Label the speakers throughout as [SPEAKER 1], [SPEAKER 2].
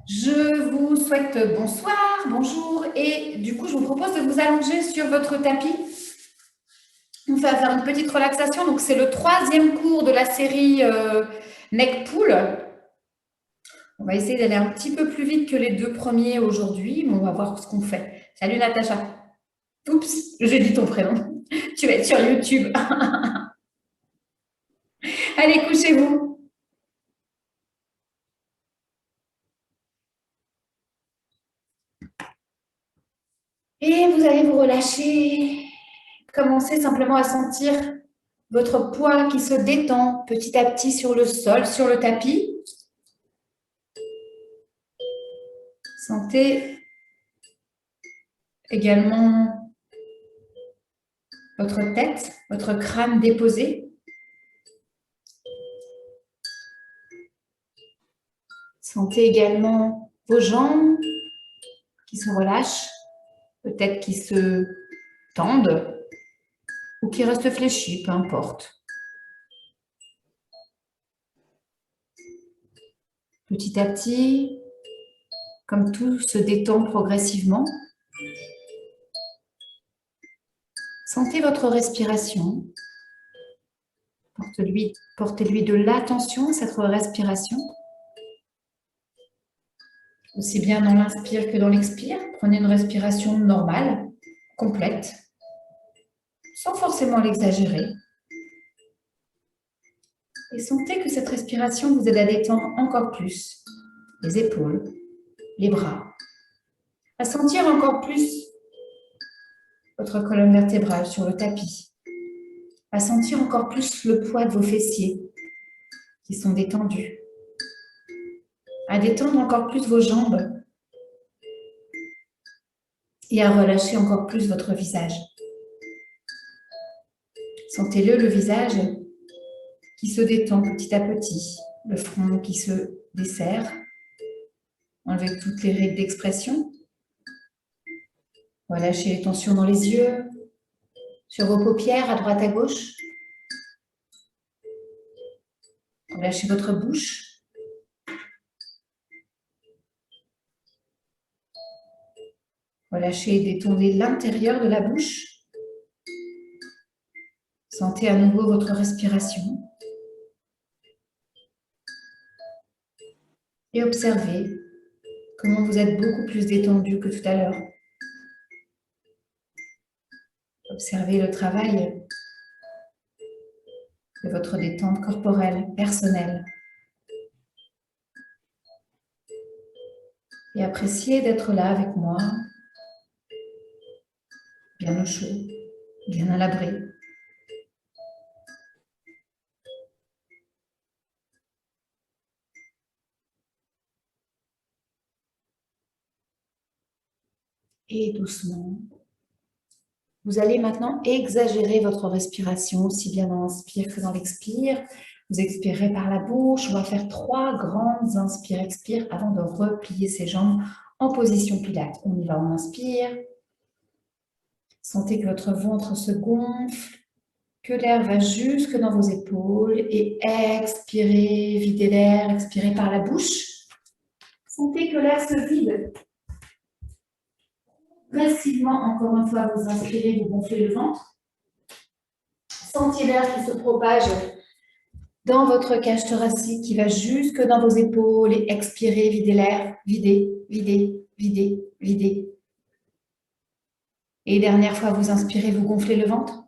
[SPEAKER 1] Je vous souhaite bonsoir, bonjour et du coup je vous propose de vous allonger sur votre tapis. On va faire une petite relaxation. Donc c'est le troisième cours de la série Neck Pull. On va essayer d'aller un petit peu plus vite que les deux premiers aujourd'hui, mais on va voir ce qu'on fait. Salut Natacha. Oups, j'ai dit ton prénom. Tu vas être sur YouTube. Allez, couchez-vous. Et vous allez vous relâcher. Commencez simplement à sentir votre poids qui se détend petit à petit sur le sol, sur le tapis. Sentez également votre tête, votre crâne déposé. Sentez également vos jambes qui se relâchent, peut-être qui se tendent ou qui restent fléchies, peu importe. Petit à petit, comme tout se détend progressivement, sentez votre respiration. Portez-lui de l'attention à cette respiration. Aussi bien dans l'inspire que dans l'expire. Prenez une respiration normale, complète, sans forcément l'exagérer. Et sentez que cette respiration vous aide à détendre encore plus les épaules, les bras, à sentir encore plus votre colonne vertébrale sur le tapis, à sentir encore plus le poids de vos fessiers qui sont détendus, à détendre encore plus vos jambes et à relâcher encore plus votre visage. Sentez-le, le visage qui se détend petit à petit, le front qui se desserre. Enlevez toutes les rides d'expression. Relâchez les tensions dans les yeux, sur vos paupières, à droite, à gauche. Relâchez votre bouche. Relâchez et détendez l'intérieur de la bouche. Sentez à nouveau votre respiration. Et observez comment vous êtes beaucoup plus détendu que tout à l'heure. Observez le travail de votre détente corporelle, personnelle. Et appréciez d'être là avec moi, bien au chaud, bien à l'abri. Et doucement, vous allez maintenant exagérer votre respiration, aussi bien dans l'inspire que dans l'expire. Vous expirez par la bouche. On va faire 3 grandes inspire-expire avant de replier ses jambes en position pilates. On y va, on inspire. Sentez que votre ventre se gonfle, que l'air va jusque dans vos épaules. Et expirez, videz l'air, expirez par la bouche. Sentez que l'air se vide. Progressivement, encore une fois, vous inspirez, vous gonflez le ventre. Sentez l'air qui se propage dans votre cage thoracique, qui va jusque dans vos épaules. Et expirez, videz l'air, videz, videz, videz, videz. Et dernière fois, vous inspirez, vous gonflez le ventre.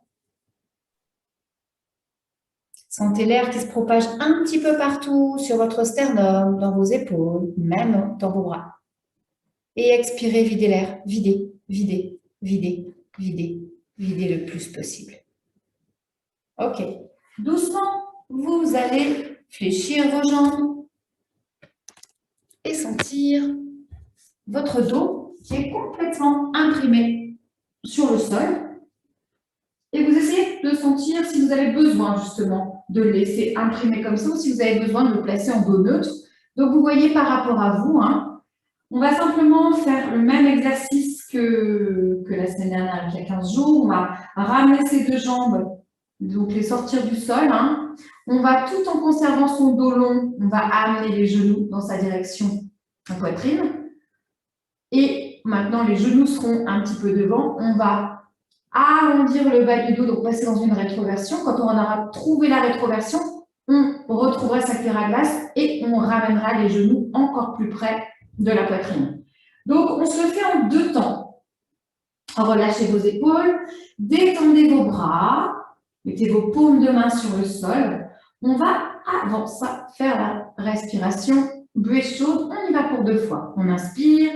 [SPEAKER 1] Sentez l'air qui se propage un petit peu partout sur votre sternum, dans vos épaules, même dans vos bras. Et expirez, videz l'air, videz, videz, videz, videz, videz le plus possible. Ok. Doucement, vous allez fléchir vos jambes et sentir votre dos qui est complètement imprimé sur le sol. Et vous essayez de sentir si vous avez besoin justement de le laisser imprimer comme ça ou si vous avez besoin de le placer en dos neutre. Donc vous voyez par rapport à vous, on va simplement faire le même exercice que la semaine dernière, il y a 15 jours. On va ramener ses 2 jambes, donc les sortir du sol. On va, tout en conservant son dos long, on va amener les genoux dans sa direction la poitrine. Et maintenant, les genoux seront un petit peu devant. On va arrondir le bas du dos, donc passer dans une rétroversion. Quand on aura trouvé la rétroversion, on retrouvera sa cuillère à glace et on ramènera les genoux encore plus près de la poitrine. Donc, on se le fait en 2 temps. Relâchez vos épaules, détendez vos bras, mettez vos paumes de main sur le sol. On va, avant ça, faire la respiration buée chaude. On y va pour 2 fois. On inspire,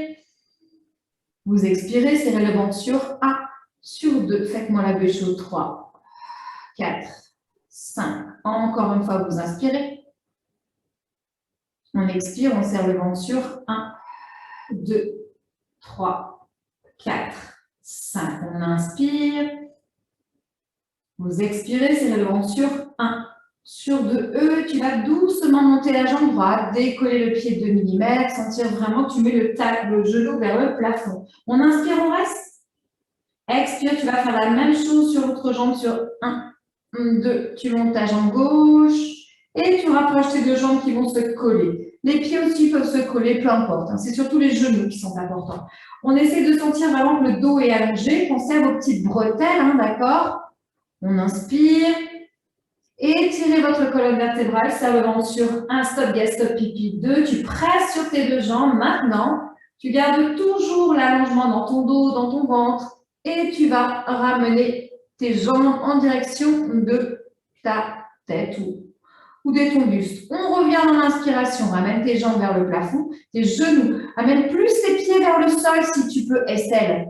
[SPEAKER 1] vous expirez, serrez le ventre sur 1, sur 2. Faites-moi la buée chaude. 3, 4, 5. Encore une fois, vous inspirez. On expire, on serre le ventre sur 1, 2, 3, 4, 5. On inspire. Vous expirez, serrez le ventre sur 1, sur 2. Tu vas doucement monter la jambe droite, décoller le pied de 2 mm, sentir vraiment que tu mets le genou vers le plafond. On inspire, on reste. Expire, tu vas faire la même chose sur l'autre jambe sur 1, 2. Tu montes ta jambe gauche et tu rapproches tes 2 jambes qui vont se coller. Les pieds aussi peuvent se coller, peu importe. C'est surtout les genoux qui sont importants. On essaie de sentir vraiment que le dos est allongé. Pensez à vos petites bretelles, d'accord? On inspire. Étirez votre colonne vertébrale, serre le ventre sur 1, stop, gaz, stop, pipi. 2, tu presses sur tes 2 jambes. Maintenant, tu gardes toujours l'allongement dans ton dos, dans ton ventre. Et tu vas ramener tes jambes en direction de ta tête ou de ton buste. On revient dans l'inspiration. Ramène tes jambes vers le plafond, tes genoux. Amène plus tes pieds vers le sol si tu peux, Estelle.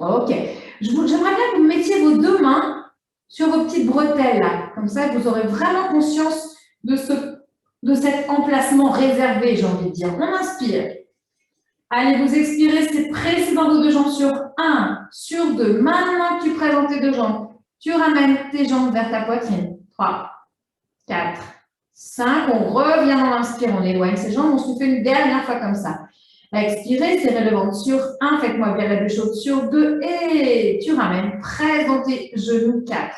[SPEAKER 1] Ok. J'aimerais bien que vous mettiez vos 2 mains sur vos petites bretelles là. Comme ça, vous aurez vraiment conscience de cet emplacement réservé, j'ai envie de dire. On inspire. Allez, vous expirez, c'est pressé dans vos 2 jambes sur 1, sur 2. Maintenant que tu présentes tes 2 jambes, tu ramènes tes jambes vers ta poitrine. 3, 4, 5. On revient dans l'inspire, on éloigne ses jambes. On se fait une dernière fois comme ça. Expirez, serrez le ventre sur 1. Faites-moi bien la buée chaude sur 2. Et tu ramènes. Presse dans tes genoux. 4,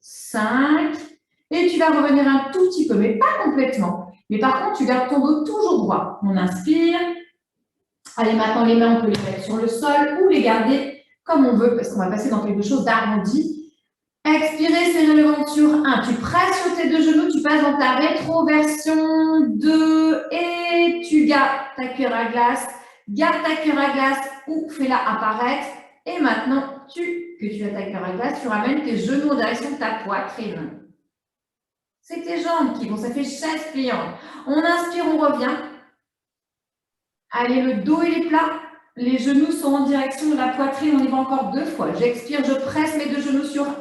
[SPEAKER 1] 5. Et tu vas revenir un tout petit peu, mais pas complètement. Mais par contre, tu gardes ton dos toujours droit. On inspire. Allez, maintenant, les mains, on peut les mettre sur le sol ou les garder comme on veut, parce qu'on va passer dans quelque chose d'arrondi. Expirez, serrez le ventre sur 1. Tu presses sur tes 2 genoux, tu passes dans ta rétroversion 2 et tu gardes ta cuillère à glace. Garde ta cuillère à glace ou fais-la apparaître. Et maintenant, que tu as ta cuillère à glace, tu ramènes tes genoux en direction de ta poitrine. C'est tes jambes qui vont, ça fait chaise pliante. On inspire, on revient. Allez, le dos il est plat. Les genoux sont en direction de la poitrine. On y va encore 2 fois. J'expire, je presse mes 2 genoux sur 1,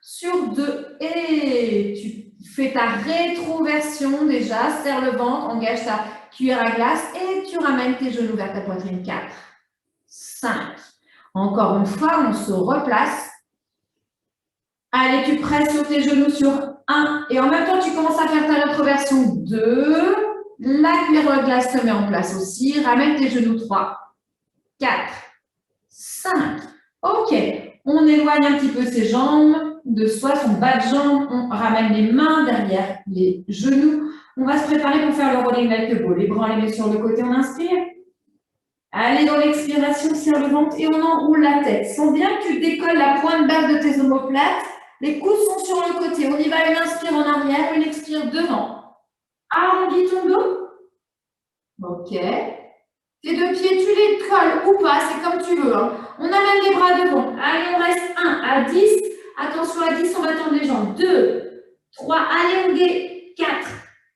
[SPEAKER 1] sur 2. Et tu fais ta rétroversion déjà. Serre le ventre, engage ta cuillère à glace. Et tu ramènes tes genoux vers ta poitrine. 4, 5. Encore une fois, on se replace. Allez, tu presses sur tes genoux sur 1. Et en même temps, tu commences à faire ta rétroversion 2. La cuillère à glace se met en place aussi. Ramène tes genoux 3, 4, 5. Ok. On éloigne un petit peu ses jambes de soi, son bas de jambe. On ramène les mains derrière les genoux. On va se préparer pour faire le rolling like a ball. Les bras, on les met sur le côté. On inspire. Allez, dans l'expiration, serre le ventre et on enroule la tête. Sens bien que tu décolles la pointe basse de tes omoplates. Les coudes sont sur le côté. On y va, une inspire en arrière, une expire devant. Arrondis ton dos. Ok. Tes 2 pieds, tu les colles ou pas, c'est comme tu veux. Hein. On amène les bras devant. Allez, on reste 1 à 10. Attention à 10, on va tendre les jambes. 2, 3, allez, on est 4,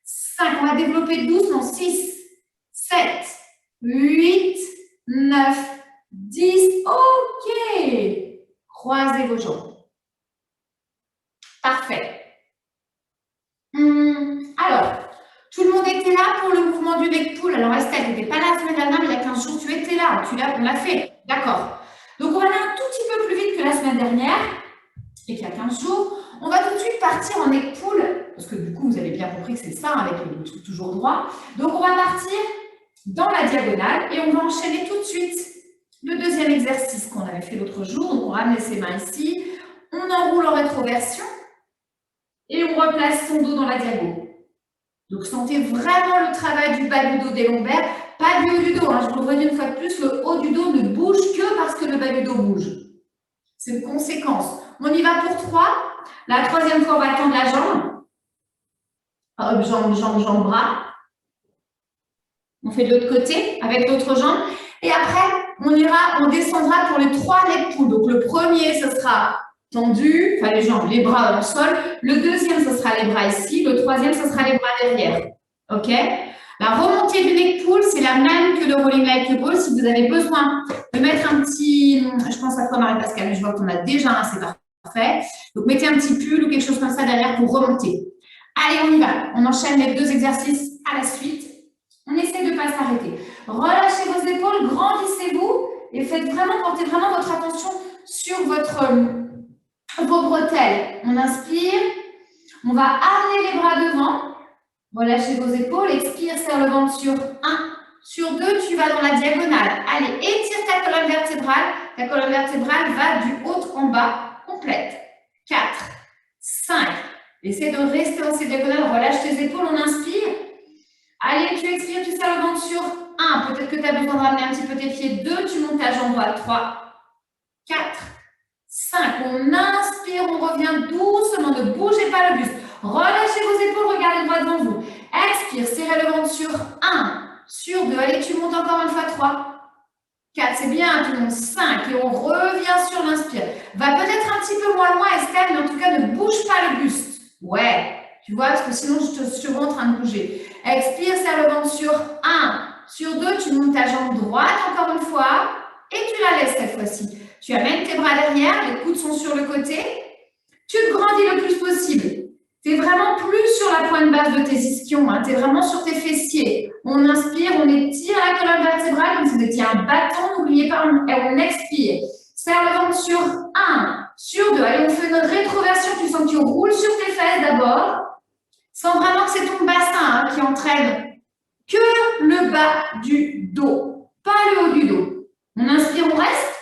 [SPEAKER 1] 5. On va développer doucement. 6, 7, 8, 9, 10. Ok. Croisez vos jambes. Parfait. Alors, tout le monde était là pour le mouvement du bec pull. Alors, Estelle, tu n'étais pas là la semaine dernière, mais il y a 15 jours, tu étais là. On l'a fait. D'accord. Donc, on va aller un tout petit peu plus vite que la semaine dernière et qu'il y a 15 jours. On va tout de suite partir en bec pull, parce que du coup, vous avez bien compris que c'est ça, avec le truc toujours droit. Donc, on va partir dans la diagonale et on va enchaîner tout de suite le deuxième exercice qu'on avait fait l'autre jour. Donc, on ramène ses mains ici. On enroule en rétroversion et on replace son dos dans la diagonale. Donc, sentez vraiment le travail du bas du dos des lombaires. Pas du haut du dos, hein, je vous le redis une fois de plus, le haut du dos ne bouge que parce que le bas du dos bouge. C'est une conséquence. On y va pour 3. La troisième fois, on va tendre la jambe. Jambe, jambe, jambe, bras. On fait de l'autre côté avec l'autre jambe. Et après, on descendra pour les 3 leg pulls. Donc, le premier, ce sera tendu, enfin les jambes, les bras au sol. Le deuxième, ce sera les bras ici. Le troisième, ce sera les bras derrière. OK? La remontée du neck pull, c'est la même que le rolling like a ball. Si vous avez besoin de mettre un petit, je pense à toi Marie-Pascale, mais je vois qu'on a déjà un, c'est parfait. Donc, mettez un petit pull ou quelque chose comme ça derrière pour remonter. Allez, on y va. On enchaîne les 2 exercices à la suite. On essaie de ne pas s'arrêter. Relâchez vos épaules, grandissez-vous et portez vraiment votre attention sur vos bretelles. On inspire, on va amener les bras devant, relâchez vos épaules, expire, serre le ventre sur 1, sur 2, tu vas dans la diagonale. Allez, étire ta colonne vertébrale va du haut en bas, complète. 4, 5, essaie de rester dans cette diagonale, relâche tes épaules, on inspire. Allez, tu expires, tu serres le ventre sur 1. Peut-être que tu as besoin de ramener un petit peu tes pieds. 2, tu montes ta jambe droite. 3, 4, 5. On inspire, on revient doucement. Ne bougez pas le buste. Relâchez vos épaules, regardez droit devant vous. Expire, serrez le ventre sur 1, sur 2. Allez, tu montes encore une fois. 3, 4, c'est bien, tu montes 5. Et on revient sur l'inspire. Va peut-être un petit peu moins loin, Estelle, mais en tout cas, ne bouge pas le buste. Ouais, tu vois, parce que sinon, je te vois en train de bouger. Expire, serre le ventre sur 1. Sur 2, tu montes ta jambe droite encore une fois et tu la laisses cette fois-ci. Tu amènes tes bras derrière, les coudes sont sur le côté. Tu te grandis le plus possible. Tu es vraiment plus sur la pointe basse de tes ischions. Hein. Tu es vraiment sur tes fessiers. On inspire, on étire la colonne vertébrale comme si vous étiez un bâton. N'oubliez pas, on expire. Serre le ventre sur 1, sur 2. Allez, on fait une rétroversion. Tu sens que tu roules sur tes fesses d'abord. Sans vraiment que c'est ton bassin qui entraîne que le bas du dos, pas le haut du dos. On inspire, on reste.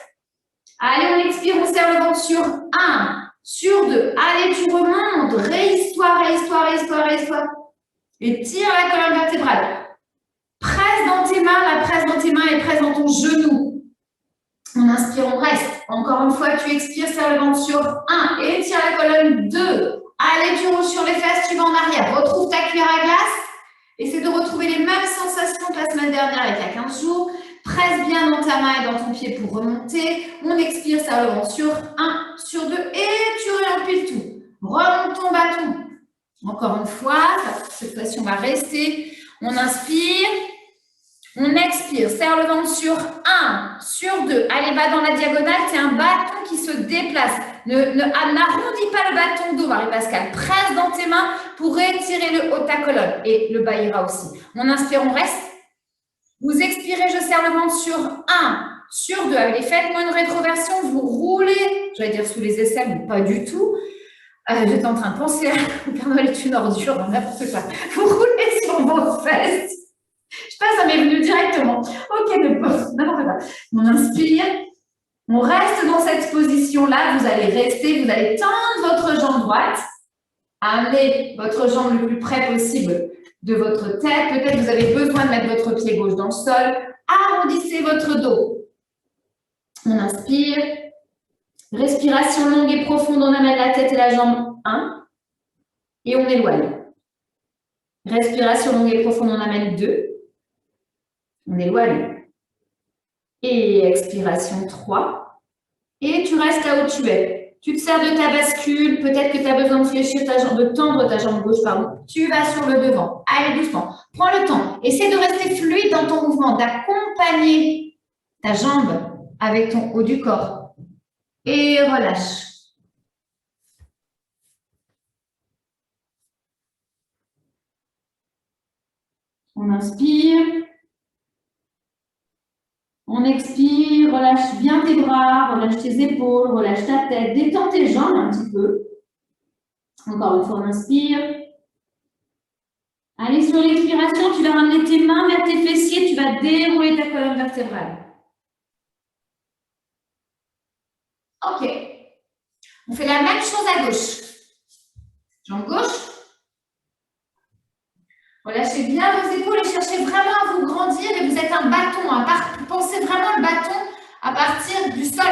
[SPEAKER 1] Allez, on expire, on serre le ventre sur 1, sur 2. Allez, tu remontes, réhistoire. Et tire la colonne vertébrale. Presse dans tes mains, la presse dans tes mains et presse dans ton genou. On inspire, on reste. Encore une fois, tu expires, serre le ventre sur 1 et tire la colonne 2. Allez, tu roules sur les fesses, tu vas en arrière. Retrouve ta cuillère à glace. Essaie de retrouver les mêmes sensations que la semaine dernière avec il y a 15 jours. Presse bien dans ta main et dans ton pied pour remonter. On expire, serre le ventre sur 1, sur 2 et tu réempiles tout. Remonte ton bâton. Encore une fois, cette fois-ci, on va rester. On inspire. On expire, serre le ventre sur 1, sur 2. Allez, va dans la diagonale, c'est un bâton qui se déplace. N'arrondis pas le bâton d'eau, Marie-Pascale. Presse dans tes mains pour étirer le haut de ta colonne. Et le bas ira aussi. On inspire, on reste. Vous expirez, je serre le ventre sur 1, sur 2. Allez, faites-moi une rétroversion, vous roulez, j'allais dire sous les aisselles, mais pas du tout. J'étais en train de penser à Père Noël est une ordure, n'importe quoi. Vous roulez sur vos fesses. Je sais pas, ça m'est venu directement. Ok, n'importe quoi. On inspire. On reste dans cette position-là. Vous allez rester, vous allez tendre votre jambe droite. Amenez votre jambe le plus près possible de votre tête. Peut-être que vous avez besoin de mettre votre pied gauche dans le sol. Arrondissez votre dos. On inspire. Respiration longue et profonde. On amène la tête et la jambe 1. Et on éloigne. Respiration longue et profonde. On amène 2. On éloigne. Et expiration 3. Et tu restes là où tu es. Tu te sers de ta bascule. Peut-être que tu as besoin de fléchir ta jambe, de tendre ta jambe gauche, pardon. Tu vas sur le devant. Allez, doucement. Prends le temps. Essaie de rester fluide dans ton mouvement, d'accompagner ta jambe avec ton haut du corps. Et relâche. On inspire. On expire, relâche bien tes bras, relâche tes épaules, relâche ta tête, détends tes jambes un petit peu. Encore une fois, on inspire. Allez, sur l'expiration, tu vas ramener tes mains vers tes fessiers, tu vas dérouler ta colonne vertébrale. Ok. On fait la même chose à gauche. Jambe gauche. Relâchez bien vos épaules et cherchez vraiment à vous grandir et vous êtes un bâton. Pensez vraiment le bâton à partir du sol.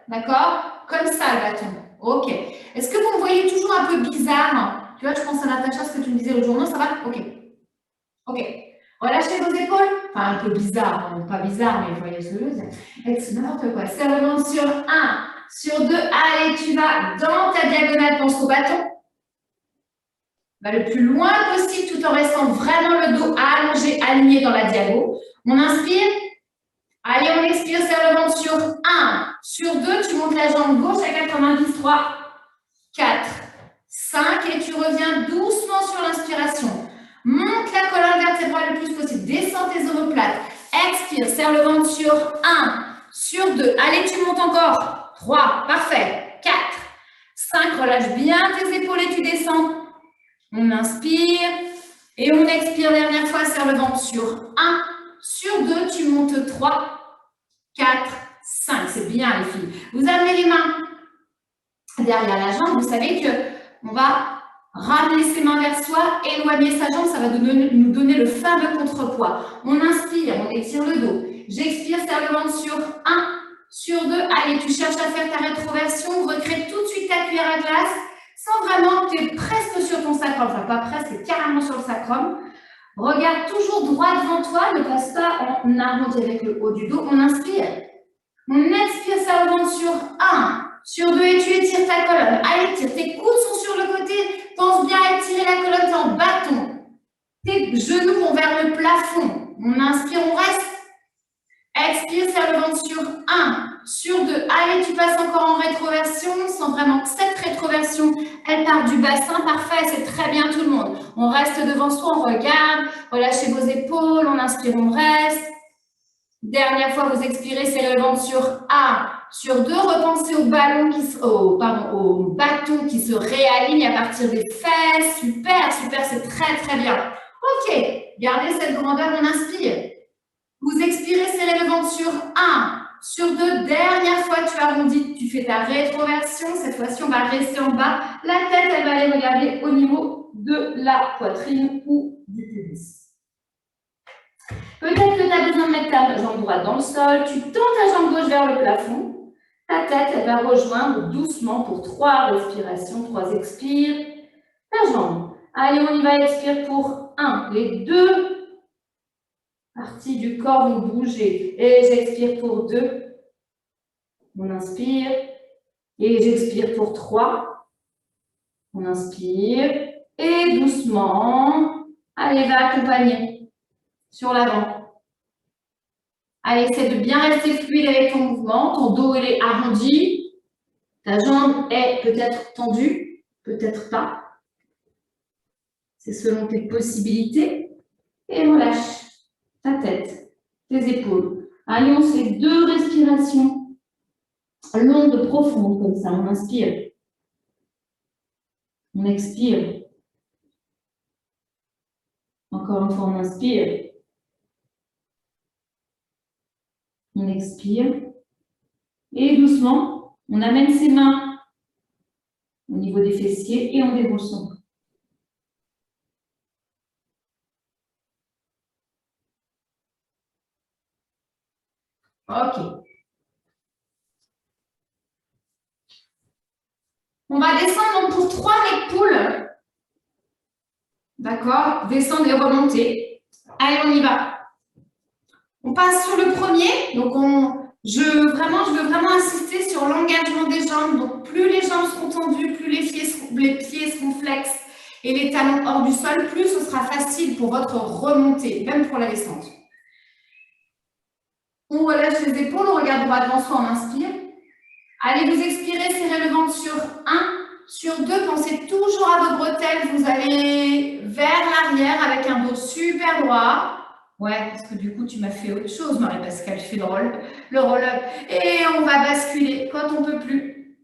[SPEAKER 1] D'accord? Comme ça, le bâton. Ok. Est-ce que vous me voyez toujours un peu bizarre? Tu vois, je pense à Natacha, ce que tu me disais l'autre jour. Non, ça va? Ok. Ok. Relâchez vos épaules. Enfin, un peu bizarre. Pas bizarre, mais vous voyez ce que je veux dire. C'est n'importe quoi. Serre-le-ventre sur 1, sur 2. Allez, tu vas dans ta diagonale. Pense au bâton. Va le plus loin possible tout en restant vraiment le dos allongé, aligné dans la diago. On inspire. Allez, on expire, serre le ventre sur 1. Sur 2, tu montes la jambe gauche à 90, 3, 4, 5 et tu reviens doucement sur l'inspiration. Monte la colonne vertébrale le plus possible. Descends tes omoplates. Expire, serre le ventre sur 1. Sur 2. Allez, tu montes encore. 3, parfait. 4, 5, relâche bien tes épaules et tu descends. On inspire et on expire. Dernière fois, serre le ventre sur 1. Sur 2, tu montes 3, 4, 5. C'est bien les filles. Vous amenez les mains derrière la jambe. Vous savez qu'on va ramener ses mains vers soi, éloigner sa jambe. Ça va nous donner le fameux contrepoids. On inspire, on étire le dos. J'expire, serre le ventre sur 1. Sur 2, allez, tu cherches à faire ta rétroversion. Recrée tout de suite ta cuillère à glace. Sans vraiment, tu es presque sur ton sacrum, enfin pas presque, carrément sur le sacrum. Regarde toujours droit devant toi, ne passe pas en arrondi avec le haut du dos. On inspire. On expire, serre le ventre sur 1. Sur 2 et tu étires ta colonne. Allez, tire. Tes coudes sont sur le côté. Pense bien à étirer la colonne, t'es en bâton. Tes genoux vont vers le plafond. On inspire, on reste. Expire, serre le ventre sur 1. Sur 2, allez, tu passes encore en rétroversion, sans vraiment que cette rétroversion, elle part du bassin, parfait, c'est très bien tout le monde. On reste devant soi, on regarde, relâchez vos épaules, on inspire, on reste. Dernière fois, vous expirez, serrez le ventre sur 1. Sur 2, repensez au au bâton qui se réaligne à partir des fesses. Super, super, c'est très, très bien. Ok, gardez cette grandeur, on inspire. Vous expirez, serrez le ventre sur 1. Sur 2, dernière fois, tu arrondis, tu fais ta rétroversion. Cette fois-ci, on va rester en bas. La tête, elle va aller regarder au niveau de la poitrine ou du pubis. Peut-être que tu as besoin de mettre ta jambe droite dans le sol. Tu tends ta jambe gauche vers le plafond. Ta tête, elle va rejoindre doucement pour 3 respirations, 3 expires. Ta jambe. Allez, on y va, expire pour 1. Les 2 parties du corps vont bouger. Et j'expire pour 2. On inspire. Et j'expire pour 3. On inspire. Et doucement, allez, va accompagner sur l'avant. Allez, essaie de bien rester fluide avec ton mouvement. Ton dos, il est arrondi. Ta jambe est peut-être tendue, peut-être pas. C'est selon tes possibilités. Et relâche ta tête, tes épaules. Allez, on fait 2 respirations longues, profondes, comme ça. On inspire. On expire. Encore une fois, on inspire. On expire. Et doucement, on amène ses mains au niveau des fessiers et on déroule son bras. Ok. On va descendre donc pour 3 mecs poules. D'accord? Descendre et remonter. Allez, on y va. On passe sur le premier. Donc, je veux vraiment insister sur l'engagement des jambes. Donc, plus les jambes seront tendues, plus les pieds seront flex et les talons hors du sol, plus ce sera facile pour votre remontée, même pour la descente. On relâche les épaules, on regarde droit devant soi, on inspire. Allez, vous expirez, serrez le ventre sur 1. Sur 2, pensez toujours à vos bretelles. Vous allez vers l'arrière avec un dos super droit. Ouais, parce que du coup, tu m'as fait autre chose, Marie-Pascale. Je fais le roll-up. Et on va basculer quand on ne peut plus.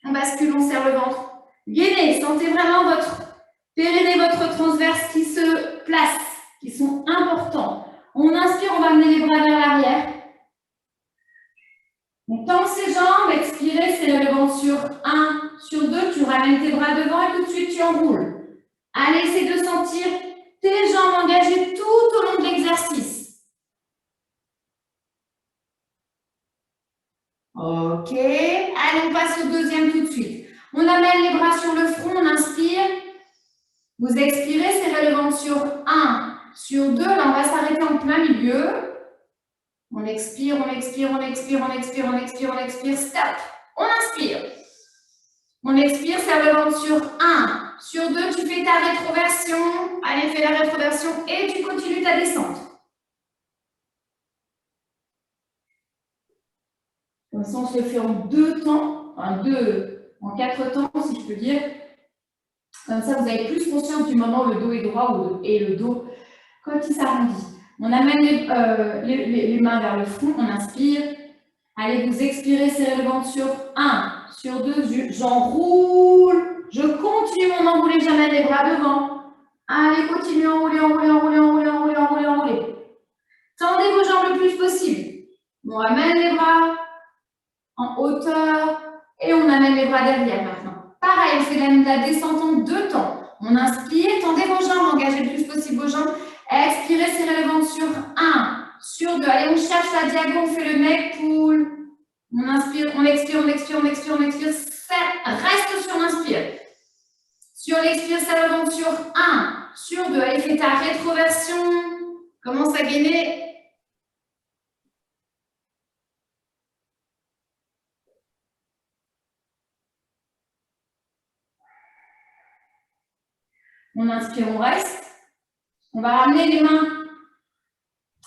[SPEAKER 1] On bascule, on serre le ventre. Gainez, sentez vraiment votre périnée, votre transverse qui se place, qui sont importants. On inspire, on va amener les bras vers l'arrière. On tend ses jambes, expirez, serrez le ventre sur 1, sur 2, tu ramènes tes bras devant et tout de suite tu enroules. Allez, essaie de sentir tes jambes engagées tout au long de l'exercice. Ok. Allez, on passe au deuxième tout de suite. On amène les bras sur le front, on inspire. Vous expirez, serrez le ventre sur 1, sur 2. Là, on va s'arrêter en plein milieu. On expire, on expire, on expire, on expire, on expire, on expire. Stop. On inspire. On expire, serre le ventre sur 1. Sur 2, tu fais ta rétroversion. Allez, fais la rétroversion et tu continues ta descente. Comme ça, on se le fait en 2 temps, en 4 temps, si je peux dire. Comme ça, vous avez plus conscience du moment où le dos est droit et le dos quand il s'arrondit. On amène les mains vers le front, on inspire. Allez, vous expirez, serrez le ventre sur 1, sur 2, j'enroule. Je continue mon enroulé, j'amène les bras devant. Allez, continuez, enroulez, enroulez, enroulez, enroulez, enroulez, enroulez, enroulez. Tendez vos jambes le plus possible. On amène les bras en hauteur et on amène les bras derrière maintenant. Pareil, on fait la descente en 2 temps. On inspire, tendez vos jambes, engagez le plus possible vos jambes. Expirez, serrez le ventre sur 1, sur 2. Allez, on cherche la diagonale, on fait le neck pull. On inspire, on expire, on expire, on expire, on expire. Reste sur l'inspire. Sur l'expire, serre le ventre sur 1, sur 2. Allez, fais ta rétroversion. Commence à gainer. On inspire, on reste. On va ramener les mains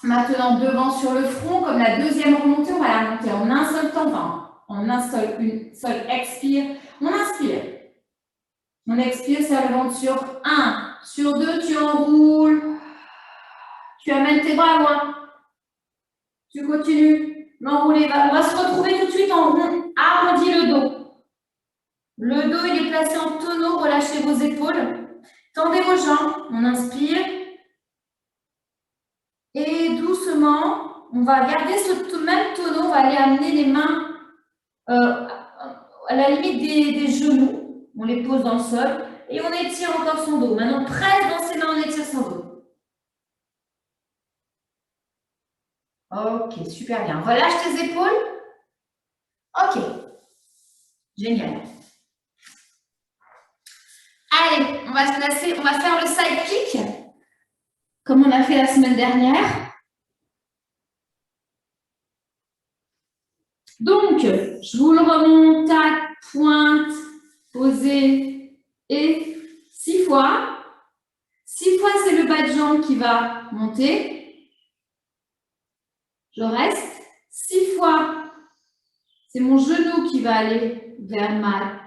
[SPEAKER 1] maintenant devant sur le front. Comme la deuxième remontée, on va la monter en un seul temps. Enfin, en un seul, une seule expire. On inspire. On expire, serre le ventre sur 1. Sur 2, tu enroules. Tu amènes tes bras loin. Tu continues. L'enrouler. On va se retrouver tout de suite en rond. Arrondis le dos. Le dos, il est placé en tonneau. Relâchez vos épaules. Tendez vos jambes. On inspire. Et doucement, on va garder ce même tonneau. On va aller amener les mains à la limite des genoux. On les pose dans le sol. Et on étire encore son dos. Maintenant, on presse dans ses mains, on étire son dos. Ok, super bien. Relâche tes épaules. Ok. Génial. Allez, on va se placer, on va faire le side kick, comme on a fait la semaine dernière. Donc, je vous le remonte, tac, pointe, posé et 6 fois. 6 fois, c'est le bas de jambe qui va monter. Je reste. 6 fois, c'est mon genou qui va aller vers ma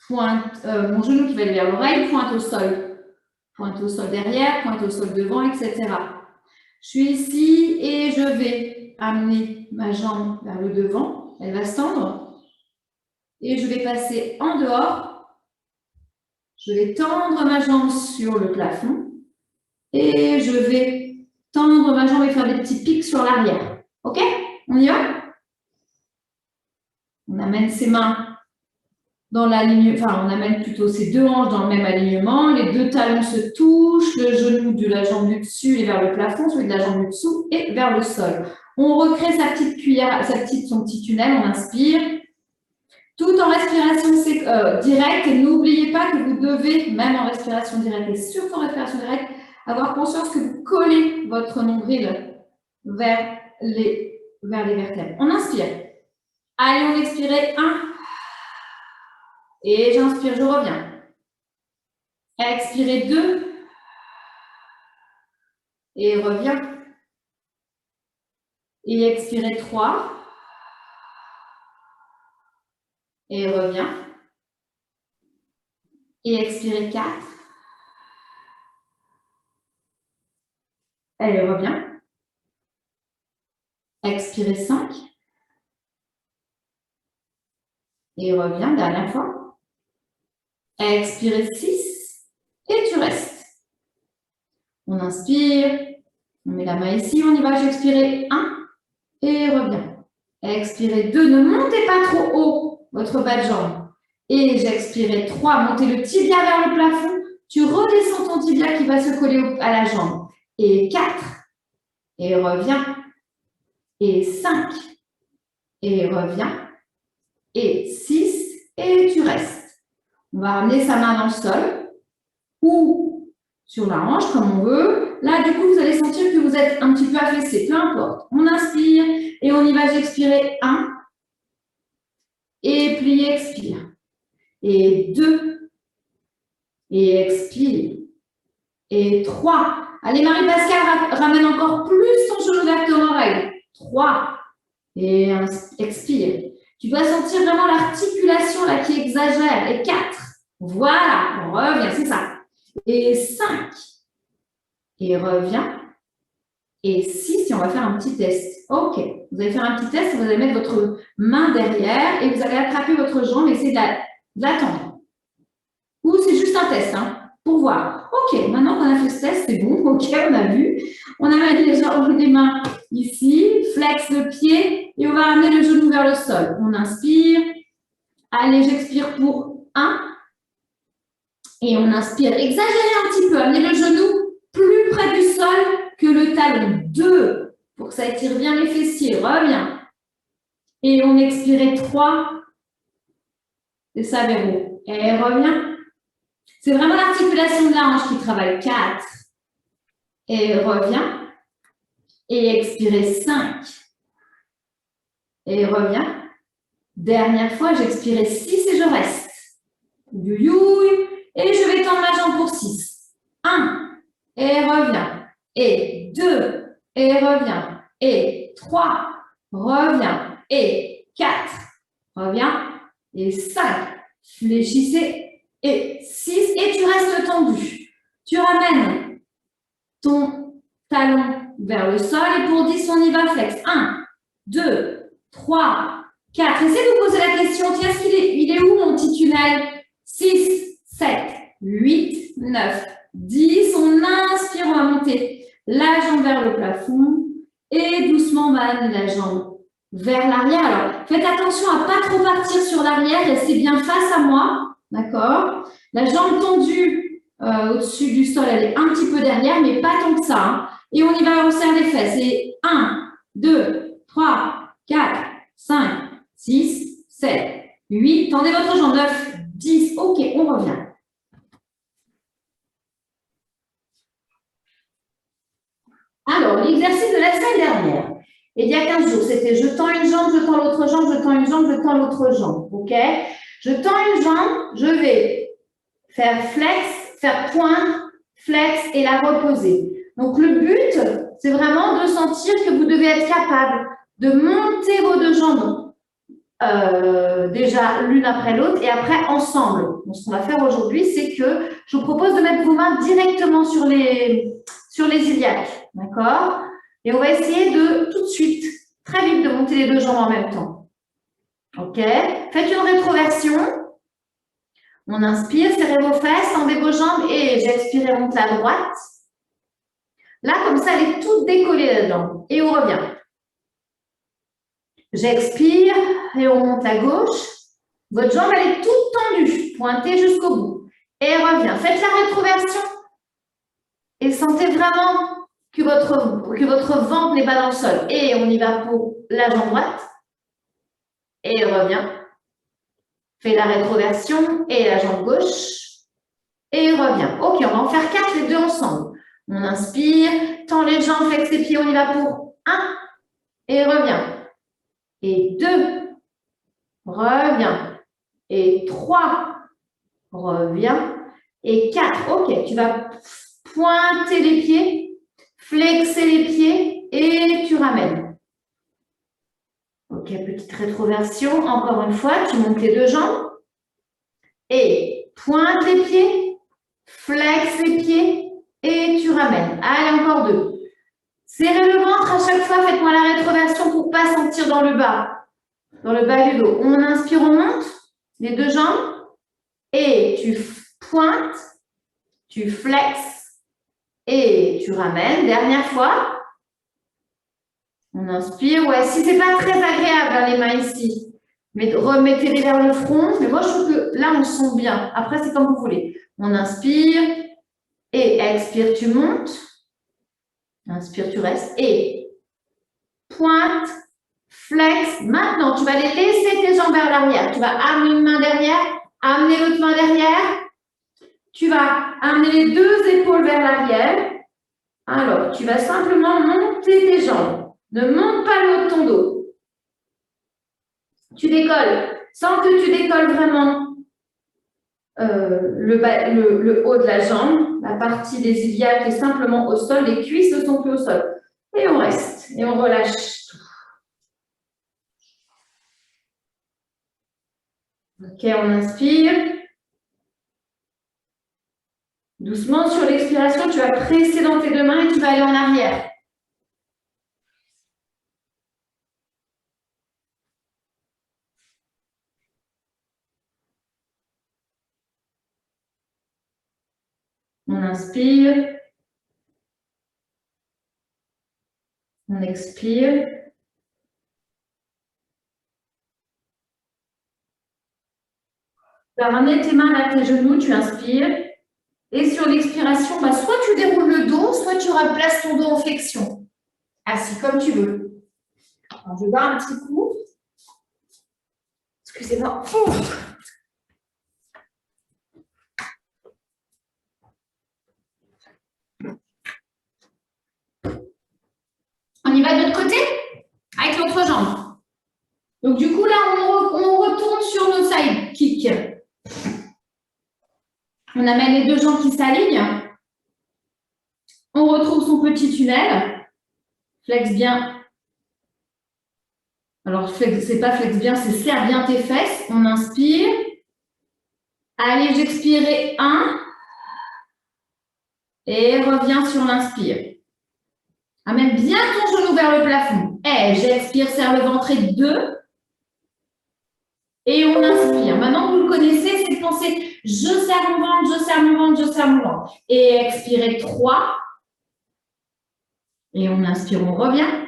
[SPEAKER 1] pointe, mon genou qui va aller vers l'oreille, pointe au sol derrière, pointe au sol devant, etc. Je suis ici et je vais amener ma jambe vers le devant, elle va se tendre et je vais passer en dehors, je vais tendre ma jambe sur le plafond et je vais tendre ma jambe et faire des petits pics sur l'arrière. Ok? On y va? On amène ses mains dans l'alignement, enfin on amène plutôt ses 2 hanches dans le même alignement, les 2 talons se touchent, le genou de la jambe du dessus est vers le plafond, celui de la jambe du dessous est vers le sol. On recrée sa petite cuillère, son petit tunnel, on inspire. Tout en respiration directe, et n'oubliez pas que vous devez, même en respiration directe et surtout en respiration directe, avoir conscience que vous collez votre nombril vers les vertèbres. On inspire. Allez, on expire. 1. Et j'inspire, je reviens. Expirez 2. Et reviens. Et expirez 3. Et reviens. Et expirez 4. Et reviens. Expirez 5. Et reviens, dernière fois. Expirez 6. Et tu restes. On inspire. On met la main ici, on y va. J'expire 1. Et reviens. Expirez 2. Ne montez pas trop haut votre bas de jambe. Et j'expirais 3. Montez le tibia vers le plafond.
[SPEAKER 2] Tu redescends ton tibia qui va se coller à la jambe. Et 4. Et reviens. Et 5. Et reviens. Et 6. Et tu restes. On va ramener sa main dans le sol ou sur la hanche, comme on veut. Là, du coup, vous allez sentir que vous êtes un petit peu affaissé. Peu importe. On inspire et on y va. J'expirer. 1. Et plier, expire. Et 2. Et expire. Et 3. Allez, Marie-Pascale, ramène encore plus ton genou vers ton oreille. 3. Et expire. Tu dois sentir vraiment l'articulation là qui exagère. Et 4. Voilà, on revient, c'est ça. Et 5. Et reviens. Et 6, et on va faire un petit test. OK, vous allez faire un petit test, vous allez mettre votre main derrière et vous allez attraper votre jambe et essayer de la tendre. Ou c'est juste un test, hein, pour voir. OK, maintenant qu'on a fait ce test, c'est bon. OK, on a vu. On a mis les mains ici, flex le pied et on va ramener le genou vers le sol. On inspire. Allez, j'expire pour 1. Et on inspire. Exagérez un petit peu. Amenez le genou plus près du sol que le talon. 2. Pour que ça étire bien les fessiers. Reviens. Et on expire. 3. Et ça, Véro. Et reviens. C'est vraiment l'articulation de la hanche qui travaille. 4. Et reviens. Et expirez. 5. Et reviens. Dernière fois, j'expirais 6 et je reste. Youyoui. Et je vais tendre ma jambe pour 6. 1. Et reviens. Et 2. Et reviens. Et 3. Reviens. Et 4. Reviens. Et 5. Fléchissez. Et 6. Et tu restes tendu. Tu ramènes ton talon vers le sol. Et pour 10, on y va flex. 1, 2, 3, 4. Essayez de vous poser la question. Tiens, il est où mon petit tunnel? 6, 7, 8, 9, 10. On inspire, on va monter la jambe vers le plafond. Et doucement, on va amener la jambe vers l'arrière. Alors, faites attention à ne pas trop partir sur l'arrière. Restez bien face à moi. D'accord? La jambe tendue au-dessus du sol, elle est un petit peu derrière, mais pas tant que ça. Hein. Et on y va, on serre les fesses. Et 1, 2, 3, 4, 5, 6, 7, 8. Tendez votre jambe. 9, 10. OK, on revient. Alors, l'exercice de la semaine dernière, il y a 15 jours, c'était je tends une jambe, je tends l'autre jambe, je tends une jambe, je tends l'autre jambe. OK? Je tends une jambe, je vais faire flex, faire pointe, flex et la reposer. Donc, le but, c'est vraiment de sentir que vous devez être capable de monter vos deux jambes déjà l'une après l'autre et après ensemble. Donc, ce qu'on va faire aujourd'hui, c'est que je vous propose de mettre vos mains directement sur les iliaques. D'accord? Et on va essayer de, tout de suite, très vite, de monter les deux jambes en même temps. OK? Faites une rétroversion. On inspire, serrez vos fesses, tendez vos jambes et j'expire et monte la droite. Là, comme ça, elle est toute décollée là-dedans. Et on revient. J'expire et on monte la gauche. Votre jambe, elle est toute tendue, pointée jusqu'au bout. Et revient. Faites la rétroversion et sentez vraiment que votre ventre n'est pas dans le sol. Et on y va pour la jambe droite. Et revient. Fais la rétroversion et la jambe gauche. Et revient. OK, on va en faire 4, les deux ensemble. On inspire, tend les jambes, flex les pieds, on y va pour 1. Et revient. Et 2. Reviens. Et 3. Reviens. Et 4. OK, tu vas pointer les pieds, flexer les pieds et tu ramènes. OK, petite rétroversion. Encore une fois, tu montes les deux jambes et pointe les pieds, flex les pieds et tu ramènes. Allez, encore 2. Serrez le ventre à chaque fois. Faites-moi la rétroversion pour ne pas sentir dans le bas du dos. On inspire, on monte les deux jambes et tu pointes, tu flexes et tu ramènes. Dernière fois. On inspire. Ouais, si ce n'est pas très agréable, hein, les mains ici, Remettez-les vers le front. Mais moi, je trouve que là, on sent bien. Après, c'est comme vous voulez. On inspire et expire, tu montes. Inspire, tu restes. Et pointe, flex. Maintenant, tu vas aller laisser tes jambes vers l'arrière. Tu vas amener une main derrière, amener l'autre main derrière. Tu vas amener les deux épaules vers l'arrière. Alors, tu vas simplement monter tes jambes. Ne monte pas le haut de ton dos. Tu décolles. Sans que tu décolles vraiment le haut de la jambe, la partie des iliaques est simplement au sol, les cuisses ne sont plus au sol. Et on reste. Et on relâche tout. Ok, on inspire. Doucement, sur l'expiration, tu vas presser dans tes deux mains et tu vas aller en arrière. On inspire. On expire. Tu vas ramener tes mains vers tes genoux, tu inspires. Et sur l'expiration, soit tu déroules le dos, soit tu replaces ton dos en flexion. Assis comme tu veux. Alors, je vais boire un petit coup. Excusez-moi. On y va de l'autre côté avec l'autre jambe. Donc, du coup, là, on retourne sur nos side kicks. On amène les deux jambes qui s'alignent. On retrouve son petit tunnel. Flex bien. Alors, c'est pas flex bien, c'est serre bien tes fesses. On inspire. Allez, j'expire. 1. Et reviens sur l'inspire. Amène bien ton genou vers le plafond. Et j'expire, serre le ventre. 2. Et on inspire. Maintenant, vous le connaissez, c'est de penser, je serre mon ventre, je serre mon ventre, je serre mon ventre. Et expirez 3. Et on inspire, on revient.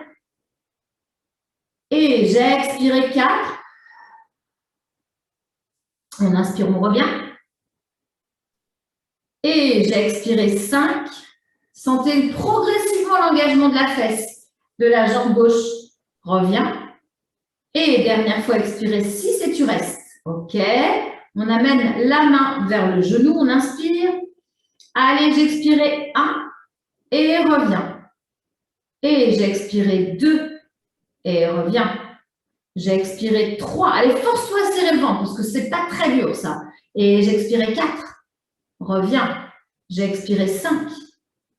[SPEAKER 2] Et j'ai expiré 4. On inspire, on revient. Et j'ai expiré 5. Sentez progressivement l'engagement de la fesse, de la jambe gauche. Reviens. Et dernière fois, expirez 6 et tu restes. OK. On amène la main vers le genou. On inspire. Allez, j'expirais 1 et reviens. Et j'ai expiré 2 et reviens. J'ai expiré 3. Allez, force-toi à serrer le ventre parce que ce n'est pas très dur ça. Et j'ai expiré 4. Reviens. J'ai expiré 5.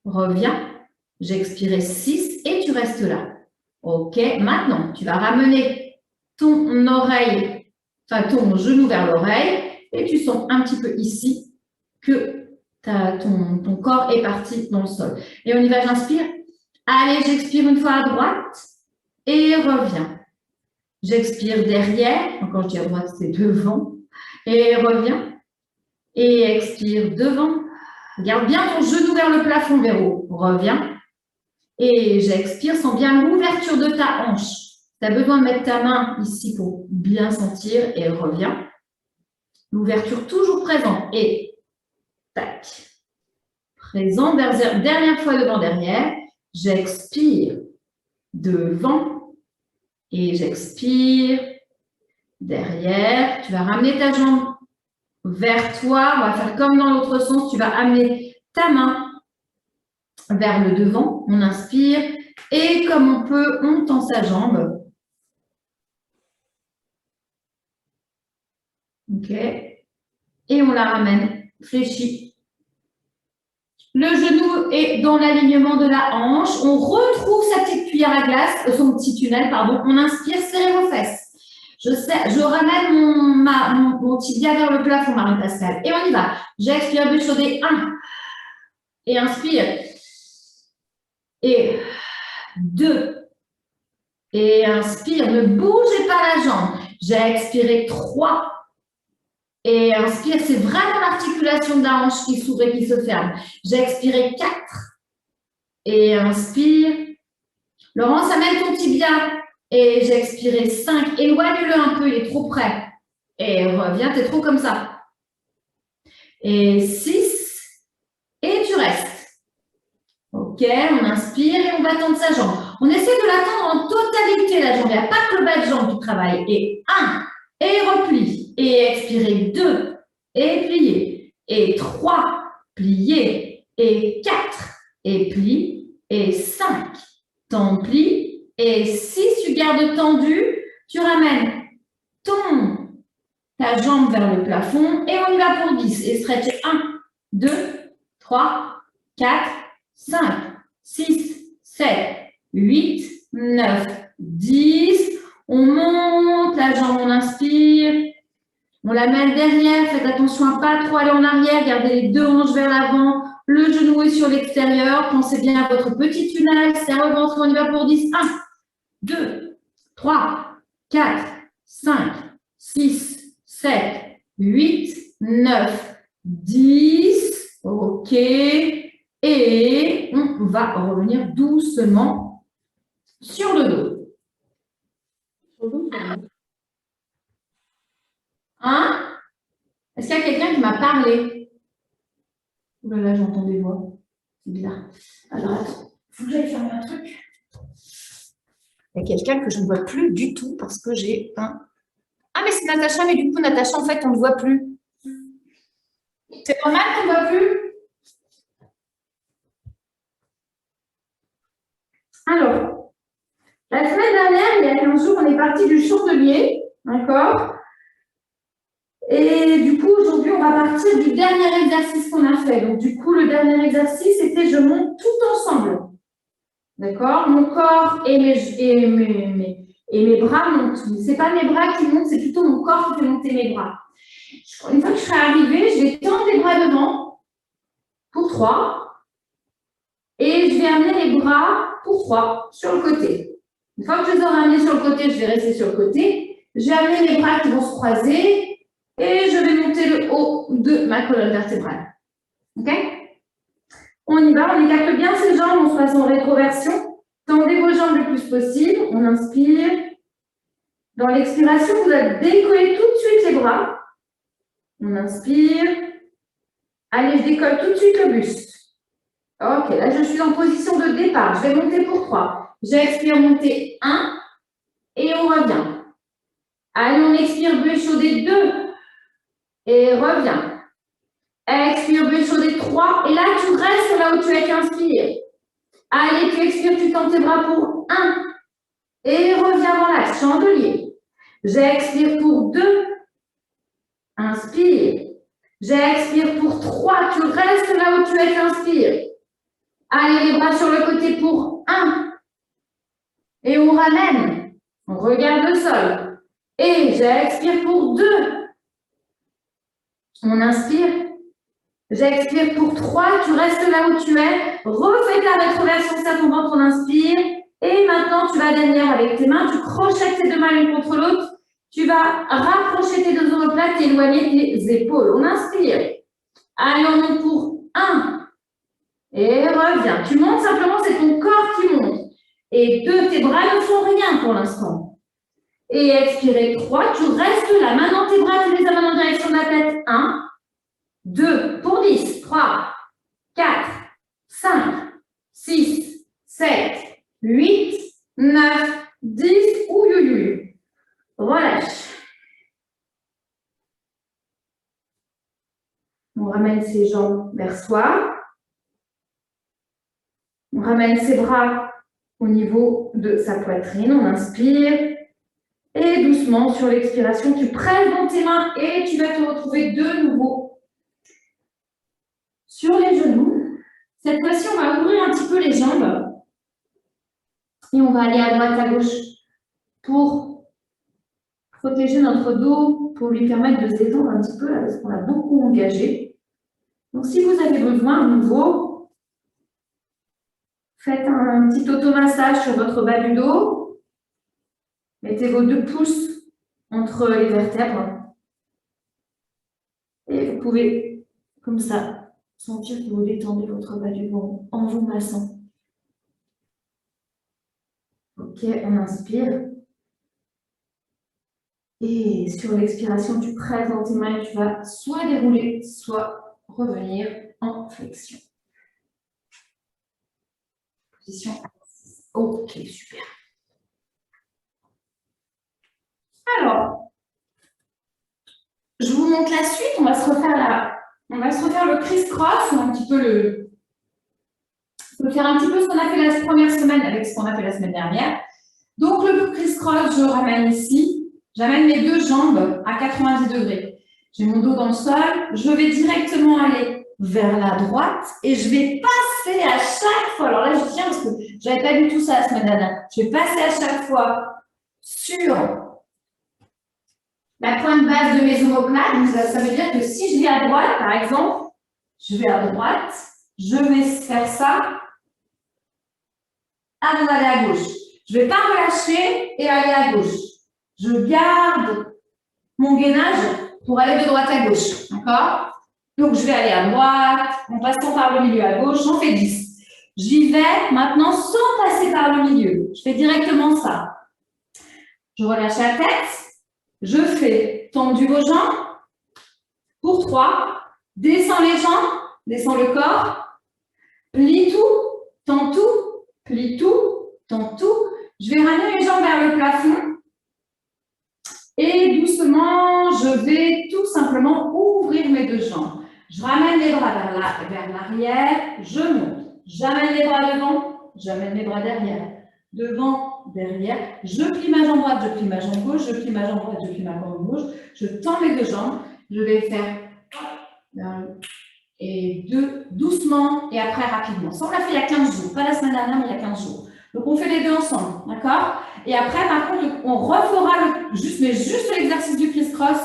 [SPEAKER 2] Reviens. J'ai expiré 6 et tu restes là. OK. Maintenant, tu vas ramener ton oreille, enfin ton genou vers l'oreille et tu sens un petit peu ici que ton corps est parti dans le sol. Et on y va, j'inspire. Allez, j'expire une fois à droite et reviens. J'expire derrière, quand je dis à droite, c'est devant, et reviens. Et expire devant. Garde bien ton genou vers le plafond, Véro. Reviens. Et j'expire, sens bien l'ouverture de ta hanche. Tu as besoin de mettre ta main ici pour bien sentir et reviens. L'ouverture toujours présente. Et tac. Présent, dernière fois devant, derrière. J'expire devant et j'expire derrière. Tu vas ramener ta jambe vers toi. On va faire comme dans l'autre sens. Tu vas amener ta main vers le devant. On inspire et comme on peut, on tend sa jambe. OK. Et on la ramène fléchie. Le genou est dans l'alignement de la hanche. On retrouve sa petite cuillère à glace, son petit tunnel, pardon. On inspire, serrez vos fesses. Je ramène mon tibia vers le plafond, Marie-Pascale. Et on y va. J'expire, bouche chaudée. 1. Et inspire. Et 2. Et inspire. Ne bougez pas la jambe. J'ai expiré 3. Et inspire, c'est vraiment l'articulation de la hanche qui s'ouvre et qui se ferme. J'ai expiré 4. Et inspire. Laurence, amène ton tibia Et j'ai expiré 5. Éloigne-le un peu, il est trop près. Et reviens, tu es trop comme ça. Et 6. Et tu restes. Ok, on inspire et on va tendre sa jambe. On essaie de la tendre en totalité, la jambe. Il n'y a pas que le bas de jambe qui travaille. Et 1. Et replie. Et expirez 2. Et pliez. Et 3. Pliez. Et 4. Et plie. Et 5. Tends, plie. Et 6, tu gardes tendu. Tu ramènes ta jambe vers le plafond. Et on y va pour 10. Et stretch 1, 2, 3, 4, 5, 6, 7, 8, 9, 10. On monte la jambe, on inspire. On la met derrière. Faites attention à ne pas trop aller en arrière. Gardez les deux hanches vers l'avant. Le genou est sur l'extérieur. Pensez bien à votre petit tunnel. Serre le ventre. On y va pour 10. 1, 2, 3, 4, 5, 6, 7, 8, 9, 10. OK. Et on va revenir doucement sur le dos. Hein? Est-ce qu'il y a quelqu'un qui m'a parlé? Oh là là, j'entends des voix. C'est bizarre. Alors, attends. Il faut que j'aille fermer un truc.
[SPEAKER 1] Il y a quelqu'un que je ne vois plus du tout parce que j'ai un... Ah, mais c'est Natacha, mais du coup, Natacha, en fait, on ne voit plus. C'est normal qu'on ne voit plus?
[SPEAKER 2] Alors, la semaine dernière, il y a 15 jours, on est parti du chandelier, d'accord? Et du coup, aujourd'hui, on va partir du dernier exercice qu'on a fait. Donc, du coup, le dernier exercice, c'était je monte tout ensemble. D'accord? Mon corps et mes bras montent. Ce n'est pas mes bras qui montent, c'est plutôt mon corps qui fait monter mes bras. Une fois que je serai arrivée, je vais tendre les bras devant pour 3. Et je vais amener les bras pour 3 sur le côté. Une fois que je les aurai amenés sur le côté, je vais rester sur le côté. Je vais amener mes bras qui vont se croiser. Et je vais monter le haut de ma colonne vertébrale. OK? On y va, on écarte bien ses jambes, on se passe en rétroversion. Tendez vos jambes le plus possible. On inspire. Dans l'expiration, vous allez décoller tout de suite les bras. On inspire. Allez, je décolle tout de suite le buste. OK, là, je suis en position de départ. Je vais monter pour 3. J'expire, monter 1. Et on revient. Allez, on expire, bulle chaudée 2. Et reviens. Expire, bulle chaudée 3. Et là, tu restes là où tu es, tu inspires. Allez, tu expires, tu tends tes bras pour 1. Et reviens dans l'axe, chandelier. J'expire pour 2. Inspire. J'expire pour 3. Tu restes là où tu es, tu inspires. Allez, les bras sur le côté pour 1. Et on ramène. On regarde le sol. Et j'expire pour 2. On inspire. J'expire pour 3. Tu restes là où tu es. Refais ta rétroversion, ça ton ventre, on inspire. Et maintenant, tu vas derrière avec tes mains. Tu crochettes tes deux mains l'une contre l'autre. Tu vas rapprocher tes deux omoplates et éloigner tes épaules. On inspire. Allez, on monte pour 1. Et reviens. Tu montes simplement, c'est ton corps qui monte. Et 2, tes bras ne font rien pour l'instant. Et expirez 3, tu restes là. Maintenant, tes bras, tu les amènes en direction de la tête. 1, 2, pour 10, 3, 4, 5, 6, 7, 8, 9, 10. Ouh, ouh, ouh. Relâche. On ramène ses jambes vers soi. On ramène ses bras au niveau de sa poitrine. On inspire. Et doucement, sur l'expiration, tu presses dans tes mains et tu vas te retrouver de nouveau sur les genoux. Cette fois-ci, on va ouvrir un petit peu les jambes. Et on va aller à droite, à gauche pour protéger notre dos, pour lui permettre de se détendre un petit peu, là, parce qu'on a beaucoup engagé. Donc, si vous avez besoin à nouveau, faites un petit automassage sur votre bas du dos. Mettez vos 2 pouces entre les vertèbres. Et vous pouvez, comme ça, sentir que vous détendez votre bas du dos en vous massant. OK, on inspire. Et sur l'expiration, tu presses dans tes mains et tu vas soit dérouler, soit revenir en flexion. Position. Ok, super. Alors, je vous montre la suite. On va se refaire le criss-cross, un petit peu le. On peut faire un petit peu ce qu'on a fait la première semaine avec ce qu'on a fait la semaine dernière. Donc, le criss-cross, je ramène ici. J'amène mes deux jambes à 90 degrés. J'ai mon dos dans le sol. Je vais directement aller vers la droite et je vais passer à chaque fois. Alors là, je tiens parce que je n'avais pas du tout ça la semaine dernière. Je vais passer à chaque fois sur la pointe basse de mes omoplates. Ça veut dire que si je vais à droite, par exemple, je vais à droite, je vais faire ça avant d'aller à gauche. Je ne vais pas relâcher et aller à gauche. Je garde mon gainage pour aller de droite à gauche. D'accord? Donc, je vais aller à droite, en passant par le milieu à gauche, j'en fais 10. J'y vais maintenant sans passer par le milieu. Je fais directement ça. Je relâche la tête. Je fais tendu vos jambes pour 3. Descends les jambes, descends le corps. Plie tout, tends tout, plie tout, tends tout. Je vais ramener les jambes vers le plafond. Et doucement, je vais tout simplement ouvrir mes deux jambes. Je ramène les bras vers l'arrière, je monte. J'amène les bras devant, j'amène les bras derrière. Devant, derrière. Je plie ma jambe droite, je plie ma jambe gauche, je plie ma jambe droite, je plie ma jambe gauche. Je tends mes deux jambes. Je vais faire 1 et 2, doucement et après rapidement. Ça, on l'a fait il y a 15 jours. Pas la semaine dernière, mais il y a 15 jours. Donc, on fait les deux ensemble, d'accord? Et après, par contre, on refera juste l'exercice du criss-cross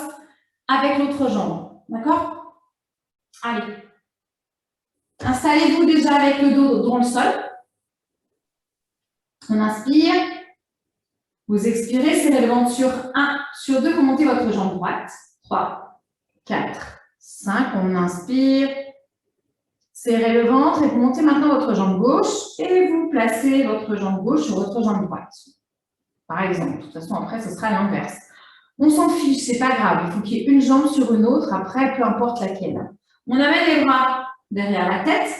[SPEAKER 2] avec l'autre jambe, d'accord? Allez. Installez-vous déjà avec le dos dans le sol. On inspire. Vous expirez, serrez le ventre sur 1, sur 2, vous montez votre jambe droite. 3, 4, 5, on inspire. Serrez le ventre et vous montez maintenant votre jambe gauche et vous placez votre jambe gauche sur votre jambe droite. Par exemple, de toute façon, après, ce sera l'inverse. On s'en fiche, c'est pas grave. Il faut qu'il y ait une jambe sur une autre, après, peu importe laquelle. On amène les bras derrière la tête.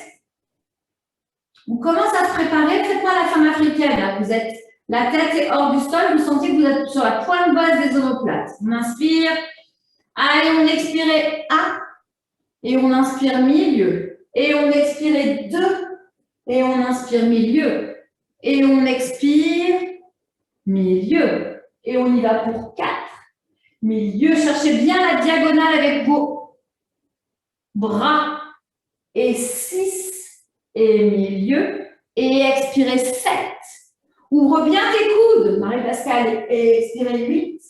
[SPEAKER 2] On commence à se préparer. Faites-moi la femme africaine. Là. Vous êtes, la tête est hors du sol. Vous sentez que vous êtes sur la pointe basse des omoplates. On inspire. Allez, on expire 1. Et on inspire milieu. Et on expire 2. Et on inspire milieu. Et on expire milieu. Et on y va pour 4. Milieu. Cherchez bien la diagonale avec vos bras. Et 6. Et milieu. Et expirez 7. Ouvre bien tes coudes, Marie-Pascale. Et expirez 8.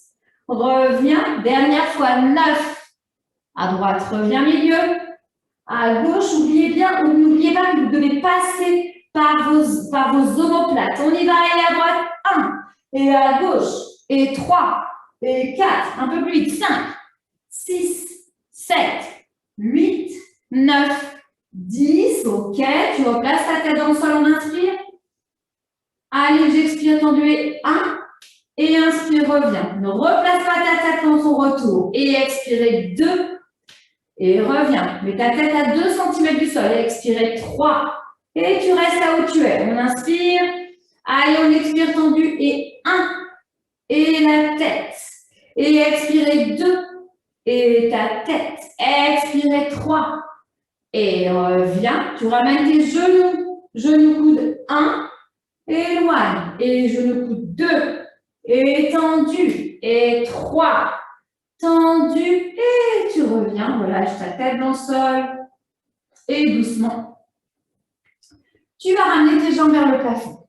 [SPEAKER 2] Reviens. Dernière fois 9. À droite, reviens milieu. À gauche, n'oubliez pas que vous devez passer par vos omoplates. On y va, et à droite, 1. Et à gauche, et 3, et 4, un peu plus vite, 5, 6, 7, 8, 9, 10. Ok, tu replaces ta tête dans le sol, on inspire. Allez, j'expire, tendu, et 1. Et inspire, reviens. Ne replace pas ta tête dans son retour. Et expirez 2. Et reviens. Mets ta tête à 2 cm du sol. Et expirez 3. Et tu restes là où tu es. On inspire. Allez, on expire tendu. Et 1. Et la tête. Et expirez 2. Et ta tête. Expirez 3. Et reviens. Tu ramènes tes genoux. Genoux coude 1. Éloigne. Et genoux coude 2. Et tendu. Et 3. Tendu. Et tu reviens. Relâche ta tête dans le sol. Et doucement. Tu vas ramener tes jambes vers le plafond.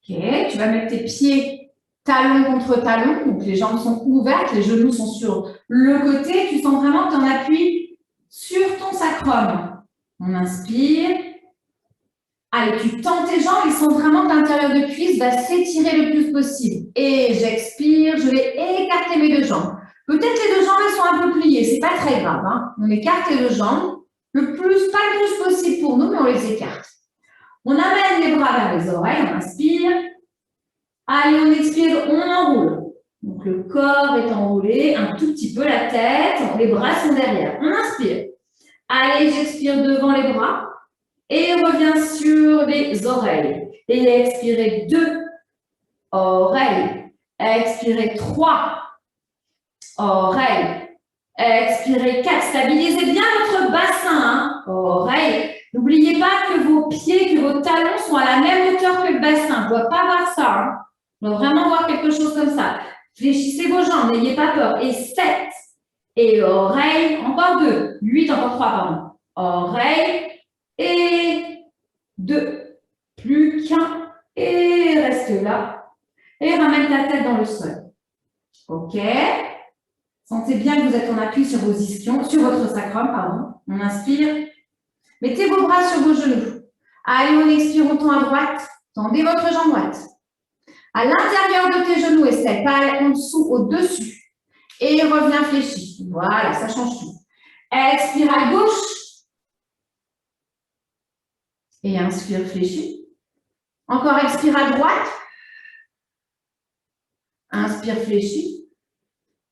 [SPEAKER 2] Ok. Tu vas mettre tes pieds talon contre talon. Donc les jambes sont ouvertes. Les genoux sont sur le côté. Tu sens vraiment que tu en appuies sur ton sacrum. On inspire. Allez, tu tends tes jambes, ils sentent vraiment que l'intérieur de cuisse va s'étirer le plus possible. Et j'expire, je vais écarter mes deux jambes. Peut-être les deux jambes, elles sont un peu pliées, c'est pas très grave. Hein. On écarte les deux jambes, pas le plus possible pour nous, mais on les écarte. On amène les bras vers les oreilles, on inspire. Allez, on expire, on enroule. On Donc, le corps est enroulé, un tout petit peu la tête, les bras sont derrière. On inspire. Allez, j'expire devant les bras et reviens sur les oreilles. Et expirez 2 oreilles. Expirez 3 oreilles. Expirez 4. Stabilisez bien votre bassin. Hein. Oreilles. N'oubliez pas que vos pieds, que vos talons sont à la même hauteur que le bassin. On ne doit pas voir ça. Hein. On doit vraiment voir quelque chose comme ça. Fléchissez vos jambes, n'ayez pas peur. Et 7. Et oreilles, encore 2. 8, encore 3, pardon. Oreilles et 2. Plus qu'un. Et reste là. Et ramène ta tête dans le sol. OK. Sentez bien que vous êtes en appui sur vos ischions, sur votre sacrum, pardon. On inspire. Mettez vos bras sur vos genoux. Allez, on expire, on tend à droite. Tendez votre jambe droite. À l'intérieur de tes genoux, essaie, pas en dessous, au-dessus. Et reviens fléchi. Voilà, ça change tout. Expire à gauche. Et inspire fléchi. Encore expire à droite. Inspire fléchi.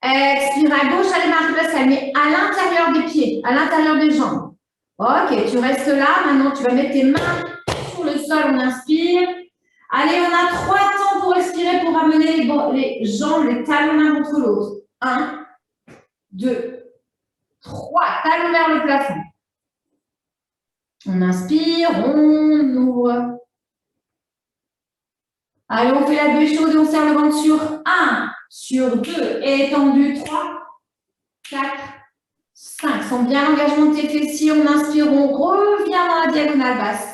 [SPEAKER 2] Expire à gauche. Allez, Marie-Pascale, mais à l'intérieur des pieds, à l'intérieur des jambes. Ok, tu restes là. Maintenant, tu vas mettre tes mains sur le sol. On inspire. Allez, on a 3 temps pour respirer, pour ramener les jambes, les talons l'un contre l'autre. 1, 2, 3. Talons vers le plafond. On inspire, on ouvre. Allez, on fait la buée chaude et on serre le ventre sur 1, sur 2, étendu, 3, 4, 5. Sens bien l'engagement de tes fessiers. On inspire, on revient dans la diagonale basse.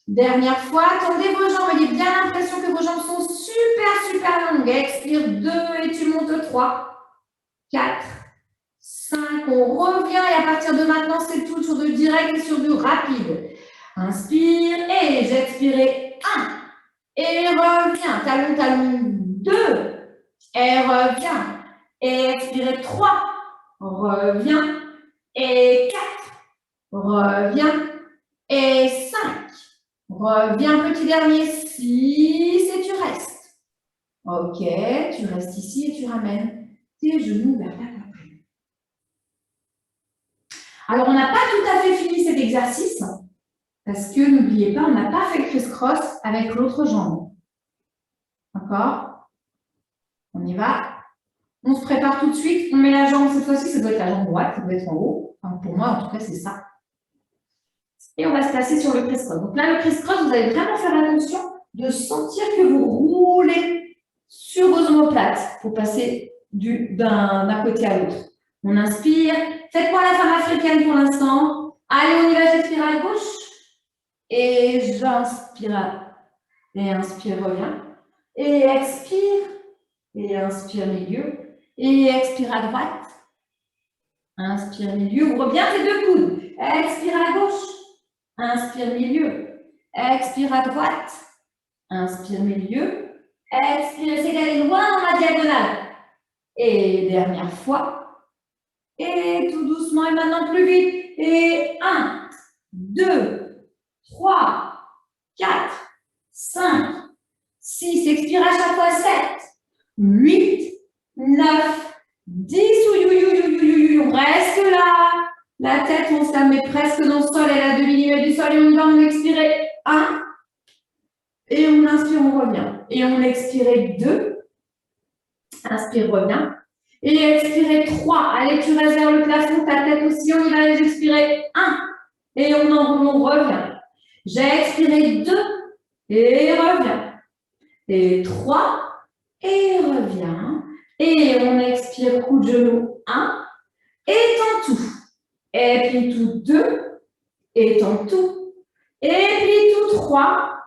[SPEAKER 2] Dernière fois, tendez vos jambes. Ayez bien l'impression que vos jambes sont super longues. Expire 2 et tu montes 3, 4, 5. On revient et à partir de maintenant, c'est tout sur du direct et sur du rapide. Inspire et j'expire 1. Et reviens. Talon, talon 2. Et reviens. Et expire 3. Reviens. Et 4. Reviens. Et 5. Reviens, petit dernier, 6 et tu restes. Ok, tu restes ici et tu ramènes tes genoux vers ta poitrine. Alors, on n'a pas tout à fait fini cet exercice parce que n'oubliez pas, on n'a pas fait le criss-cross avec l'autre jambe. D'accord? On y va. On se prépare tout de suite. On met la jambe, cette fois-ci, ça doit être la jambe droite, ça doit être en haut. Enfin, pour moi, en tout cas, c'est ça. Et on va se placer sur le criss-cross. Donc là, le criss-cross, vous allez vraiment faire attention de sentir que vous roulez sur vos omoplates pour passer d'un côté à l'autre. On inspire. Faites-moi la femme africaine pour l'instant. Allez, on y va, j'expire à gauche. Et j'inspire. Et inspire, reviens. Et expire. Et inspire, milieu. Et expire à droite. Inspire, milieu. Ouvre bien tes 2 coudes. Expire à gauche. Inspire, milieu. Expire à droite. Inspire, milieu. Expire, essayez d'aller loin dans la diagonale. Et dernière fois. Et tout doucement, et maintenant plus vite. Et 1, 2, 3, 4, 5, 6. Expire à chaque fois. 7, 8, 9, 10. On reste là. La tête, on se la met presque dans le sol, elle a 2 mm du sol et on y va, on expire 1. Et on inspire, on revient. Et on expire 2. Inspire, revient. Et expire 3. Allez, tu restes vers le plafond, ta tête aussi, on y va, allez, j'expire 1. Et on revient. J'ai expiré 2. Et revient. Et 3. Et revient. Et on expire, coup de genou 1. Et tend tout. Et puis tout 2, et tend tout, et puis tout 3,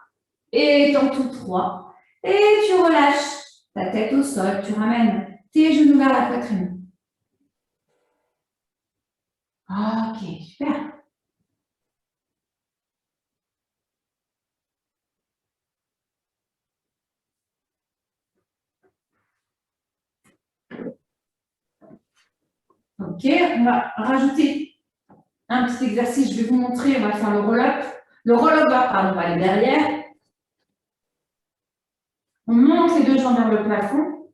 [SPEAKER 2] et tend tout 3, et tu relâches ta tête au sol, tu ramènes tes genoux vers la poitrine. Ok, super. Ok, on va rajouter un petit exercice, je vais vous montrer, on va faire le roll-up. Le roll-up, pardon, on va aller derrière. On monte les 2 jambes vers le plafond.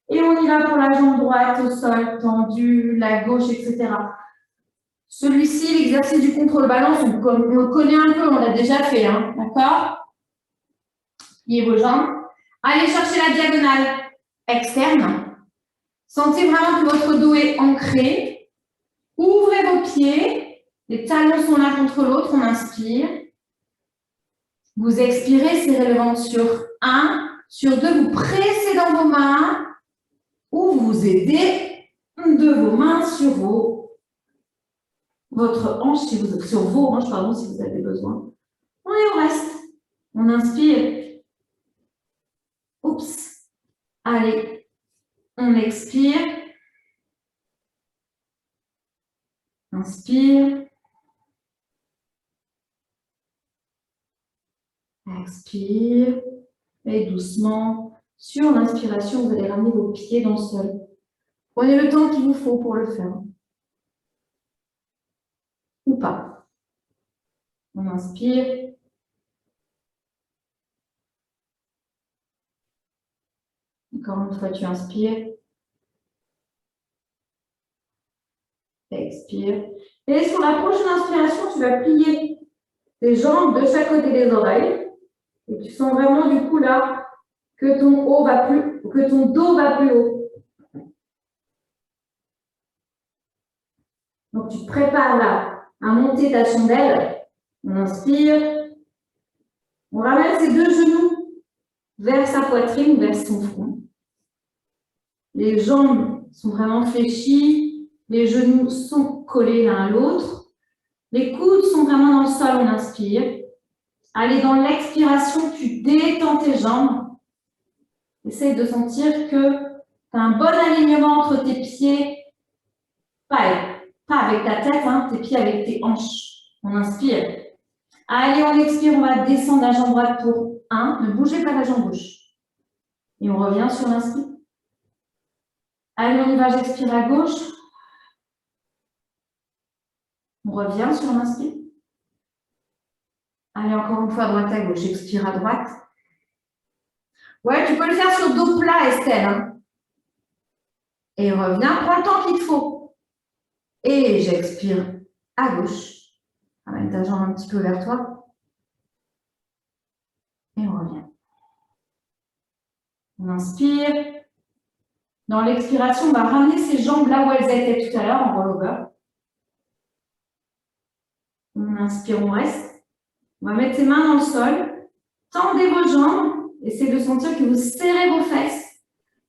[SPEAKER 2] Et on y va pour la jambe droite au sol, tendue, la gauche, etc. Celui-ci, l'exercice du contrôle balance, on le connaît un peu, on l'a déjà fait, hein, d'accord? Pliez vos jambes. Allez chercher la diagonale externe. Sentez vraiment que votre dos est ancré. Ouvrez vos pieds. Les talons sont l'un contre l'autre. On inspire. Vous expirez, serrez le ventre sur 1. Sur 2, vous pressez dans vos mains. Ou vous aidez de vos mains sur votre hanche, sur vos hanches, pardon, si vous avez besoin. Et on reste. On inspire. Oups. Allez. On expire. Inspire. Expire. Et doucement, sur l'inspiration, vous allez ramener vos pieds dans le sol. Prenez le temps qu'il vous faut pour le faire. Ou pas. On inspire. Encore une fois, tu inspires. Expire. Et sur la prochaine inspiration, tu vas plier tes jambes de chaque côté des oreilles. Et tu sens vraiment du coup là que ton dos va plus haut. Donc tu te prépares là à monter ta chandelle. On inspire. On ramène ses deux genoux vers sa poitrine, vers son front. Les jambes sont vraiment fléchies. Les genoux sont collés l'un à l'autre. Les coudes sont vraiment dans le sol. On inspire. Allez, dans l'expiration, tu détends tes jambes. Essaye de sentir que tu as un bon alignement entre tes pieds. Pas avec ta tête, hein, tes pieds avec tes hanches. On inspire. Allez, on expire, on va descendre la jambe droite pour 1. Ne bougez pas la jambe gauche. Et on revient sur l'inspire. Allez, on y va, j'expire à gauche. On revient sur l'inspire. Allez, encore une fois, droite à gauche. Expire à droite. Ouais, tu peux le faire sur dos plat, Estelle. Hein. Et reviens, prends le temps qu'il te faut. Et j'expire à gauche. Ramène ta jambe un petit peu vers toi. Et on revient. On inspire. Dans l'expiration, on va ramener ses jambes là où elles étaient tout à l'heure, en rollover. On inspire, on reste. On va mettre ses mains dans le sol. Tendez vos jambes. Essayez de sentir que vous serrez vos fesses.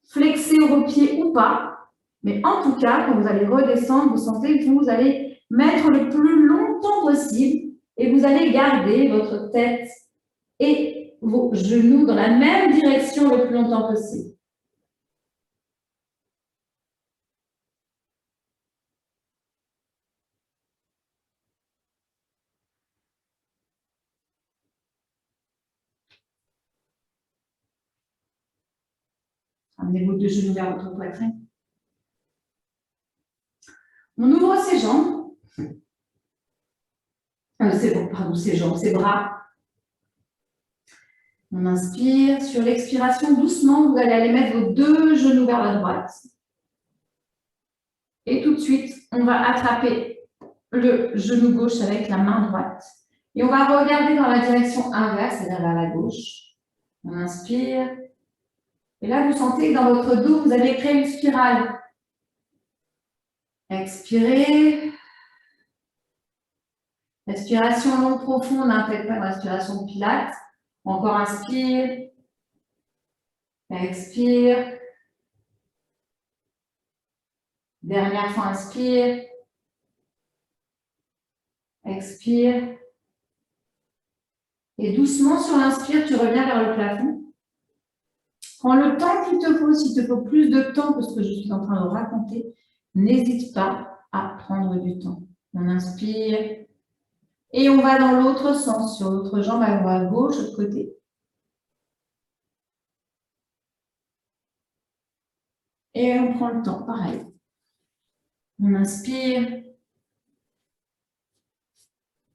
[SPEAKER 2] Flexez vos pieds ou pas. Mais en tout cas, quand vous allez redescendre, vous sentez que vous allez mettre le plus longtemps possible et vous allez garder votre tête et vos genoux dans la même direction le plus longtemps possible. Amenez vos deux genoux vers votre poitrine. On ouvre ses jambes. Ses bras. On inspire. Sur l'expiration, doucement, vous allez aller mettre vos deux genoux vers la droite. Et tout de suite, on va attraper le genou gauche avec la main droite. Et on va regarder dans la direction inverse, c'est-à-dire vers la gauche. On inspire. Et là, vous sentez que dans votre dos, vous allez créer une spirale. Expirez. Respiration longue, profonde, hein, faites pas une respiration de pilates. Encore inspire. Expire. Dernière fois, inspire. Expire. Et doucement, sur l'inspire, tu reviens vers le plafond. Prends le temps qu'il te faut. S'il te faut plus de temps que ce que je suis en train de raconter, n'hésite pas à prendre du temps. On inspire. Et on va dans l'autre sens, sur l'autre jambe, à gauche, de l'autre côté. Et on prend le temps, pareil. On inspire.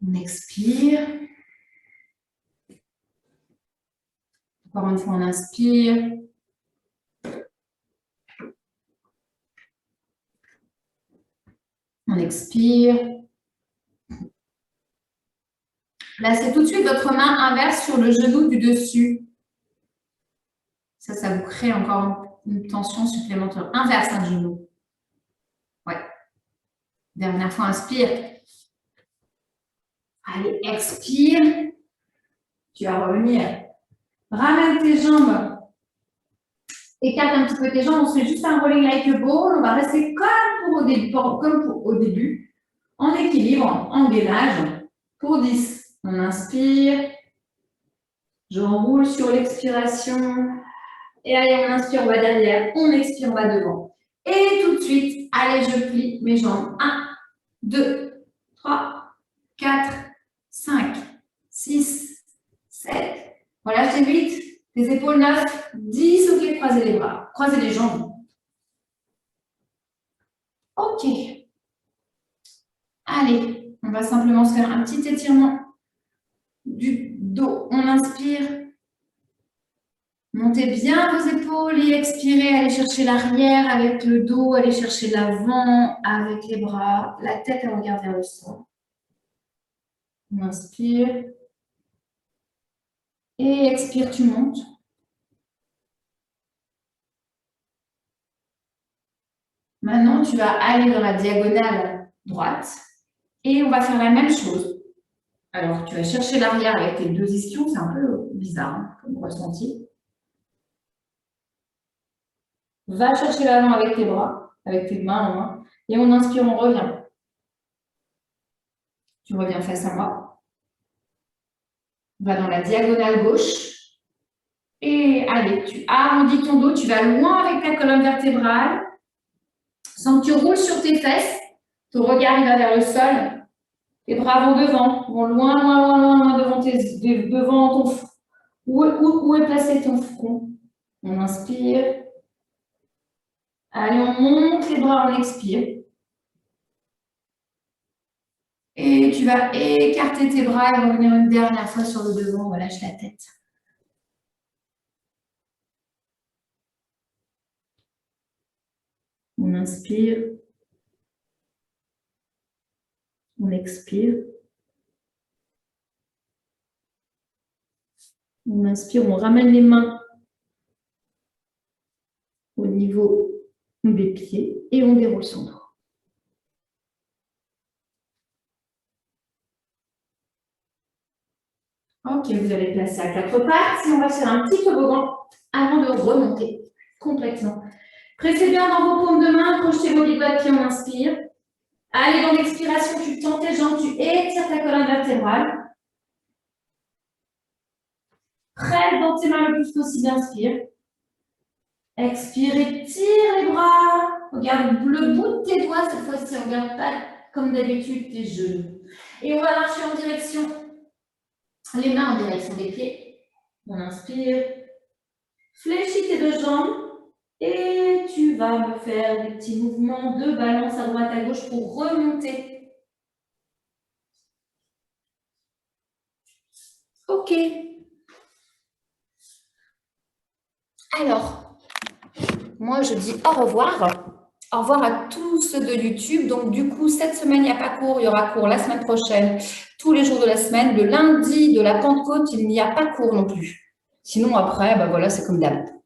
[SPEAKER 2] On expire. Encore une fois, on inspire. On expire. Placez tout de suite votre main inverse sur le genou du dessus. Ça vous crée encore une tension supplémentaire. Inverse un genou. Ouais. Dernière fois, inspire. Allez, expire. Tu vas revenir. Ramène tes jambes. Écarte un petit peu tes jambes. On se fait juste un rolling like a ball. On va rester comme au début. En équilibre, en gainage. Pour 10. On inspire. J'enroule sur l'expiration. Et allez, on inspire, on va derrière. On expire, on va devant. Et tout de suite, allez, je plie mes jambes. 1, 2, 3, 4, 5, 6, 7. Voilà, c'est 8. Les épaules 9, 10. Ok, croisez les bras. Croisez les jambes. Ok. Allez, on va simplement se faire un petit étirement du dos. On inspire. Montez bien vos épaules et expirez. Allez chercher l'arrière avec le dos. Allez chercher l'avant avec les bras. La tête, elle regarde vers le sol. On inspire. Et expire, tu montes. Maintenant, tu vas aller dans la diagonale droite. Et on va faire la même chose. Alors, tu vas chercher l'arrière avec les deux ischions. C'est un peu bizarre hein, comme ressenti. Va chercher l'avant avec tes bras, avec tes mains en main. Et on inspire, on revient. Tu reviens face à moi. Va dans la diagonale gauche. Et allez, tu arrondis ton dos. Tu vas loin avec ta colonne vertébrale. Sans que tu roules sur tes fesses. Ton regard il va vers le sol. Tes bras vont devant. Vont loin, loin, loin, loin, loin devant ton front. Où est placé ton front? On inspire. Allez, on monte les bras, on expire. Et tu vas écarter tes bras et revenir une dernière fois sur le devant. On relâche la tête. On inspire. On expire. On inspire, on ramène les mains au niveau des pieds et on déroule son dos. Ok, vous allez placer à quatre pattes. Et on va faire un petit toboggan avant de remonter complètement. Pressez bien dans vos paumes de main, projetez vos doigts de pied, on inspire. Allez, dans l'expiration, tu tends tes jambes, tu étires ta colonne vertébrale. Presse dans tes mains le plus possible, inspire. Expire, étire les bras. Regarde le bout de tes doigts cette fois-ci, regarde pas comme d'habitude tes genoux. Et on va marcher en direction, les mains en direction des pieds. On inspire. Fléchis tes deux jambes. Et tu vas me faire des petits mouvements de balance à droite à gauche pour remonter. Ok. Alors, moi je dis au revoir. Au revoir à tous ceux de YouTube. Donc du coup, cette semaine, il n'y a pas cours. Il y aura cours la semaine prochaine, tous les jours de la semaine. Le lundi de la Pentecôte, il n'y a pas cours non plus. Sinon, après, ben voilà, c'est comme d'hab.